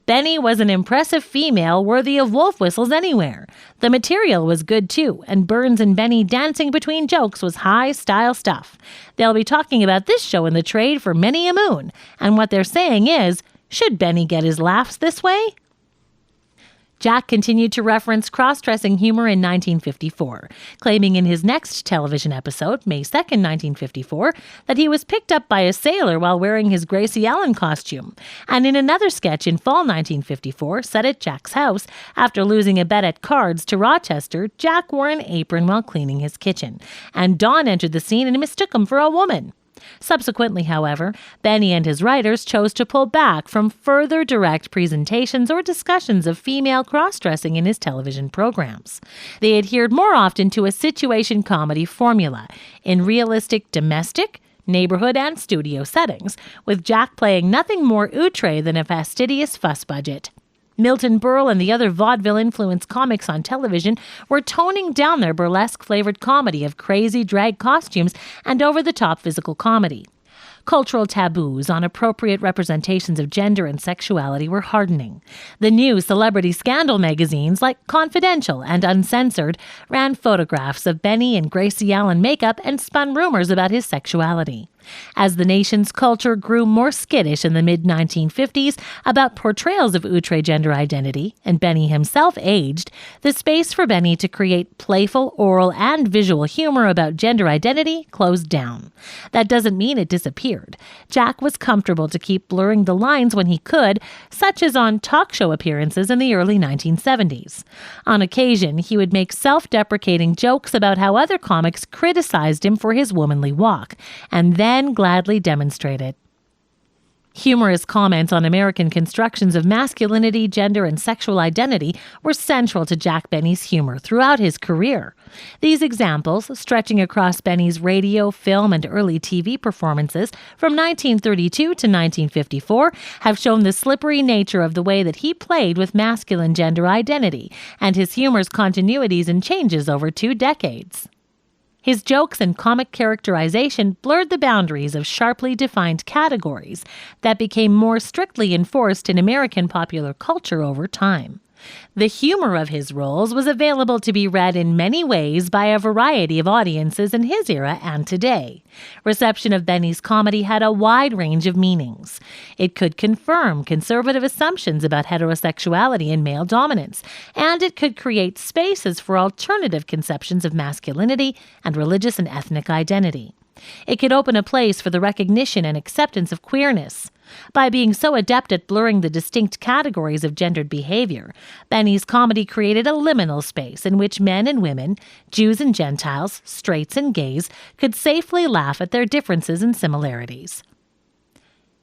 Benny was an impressive female worthy of wolf whistles anywhere. The material was good too, and Burns and Benny dancing between jokes was high-style stuff. They'll be talking about this show in the trade for many a moon, and what they're saying is, should Benny get his laughs this way? Jack continued to reference cross-dressing humor in 1954, claiming in his next television episode, May 2, 1954, that he was picked up by a sailor while wearing his Gracie Allen costume. And in another sketch in fall 1954, set at Jack's house, after losing a bet at cards to Rochester, Jack wore an apron while cleaning his kitchen, and Dawn entered the scene and mistook him for a woman. Subsequently, however, Benny and his writers chose to pull back from further direct presentations or discussions of female cross-dressing in his television programs. They adhered more often to a situation comedy formula in realistic domestic, neighborhood, and studio settings, with Jack playing nothing more outre than a fastidious fuss budget. Milton Berle and the other vaudeville-influenced comics on television were toning down their burlesque-flavored comedy of crazy drag costumes and over-the-top physical comedy. Cultural taboos on appropriate representations of gender and sexuality were hardening. The new celebrity scandal magazines like Confidential and Uncensored ran photographs of Benny in Gracie Allen makeup and spun rumors about his sexuality. As the nation's culture grew more skittish in the mid-1950s about portrayals of outre gender identity, and Benny himself aged, the space for Benny to create playful oral and visual humor about gender identity closed down. That doesn't mean it disappeared. Jack was comfortable to keep blurring the lines when he could, such as on talk show appearances in the early 1970s. On occasion, he would make self-deprecating jokes about how other comics criticized him for his womanly walk, and then gladly demonstrate it. Humorous comments on American constructions of masculinity, gender, and sexual identity were central to Jack Benny's humor throughout his career. These examples, stretching across Benny's radio, film, and early TV performances from 1932 to 1954, have shown the slippery nature of the way that he played with masculine gender identity and his humor's continuities and changes over 2 decades. His jokes and comic characterization blurred the boundaries of sharply defined categories that became more strictly enforced in American popular culture over time. The humor of his roles was available to be read in many ways by a variety of audiences in his era and today. Reception of Benny's comedy had a wide range of meanings. It could confirm conservative assumptions about heterosexuality and male dominance, and it could create spaces for alternative conceptions of masculinity and religious and ethnic identity. It could open a place for the recognition and acceptance of queerness. By being so adept at blurring the distinct categories of gendered behavior, Benny's comedy created a liminal space in which men and women, Jews and Gentiles, straights and gays, could safely laugh at their differences and similarities.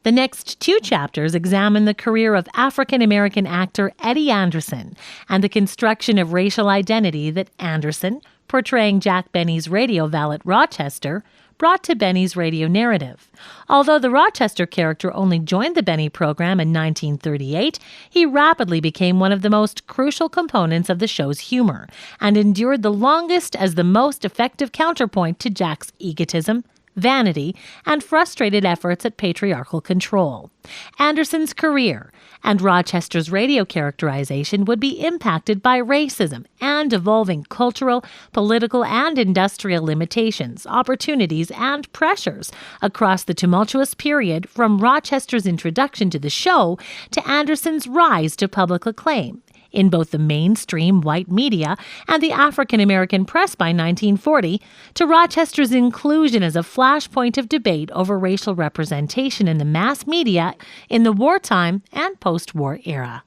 The next 2 chapters examine the career of African-American actor Eddie Anderson and the construction of racial identity that Anderson, portraying Jack Benny's radio valet Rochester, brought to Benny's radio narrative. Although the Rochester character only joined the Benny program in 1938, he rapidly became one of the most crucial components of the show's humor and endured the longest as the most effective counterpoint to Jack's egotism, vanity, and frustrated efforts at patriarchal control. Anderson's career and Rochester's radio characterization would be impacted by racism and evolving cultural, political, and industrial limitations, opportunities, and pressures across the tumultuous period from Rochester's introduction to the show to Anderson's rise to public acclaim in both the mainstream white media and the African-American press by 1940, to Rochester's inclusion as a flashpoint of debate over racial representation in the mass media in the wartime and post-war era.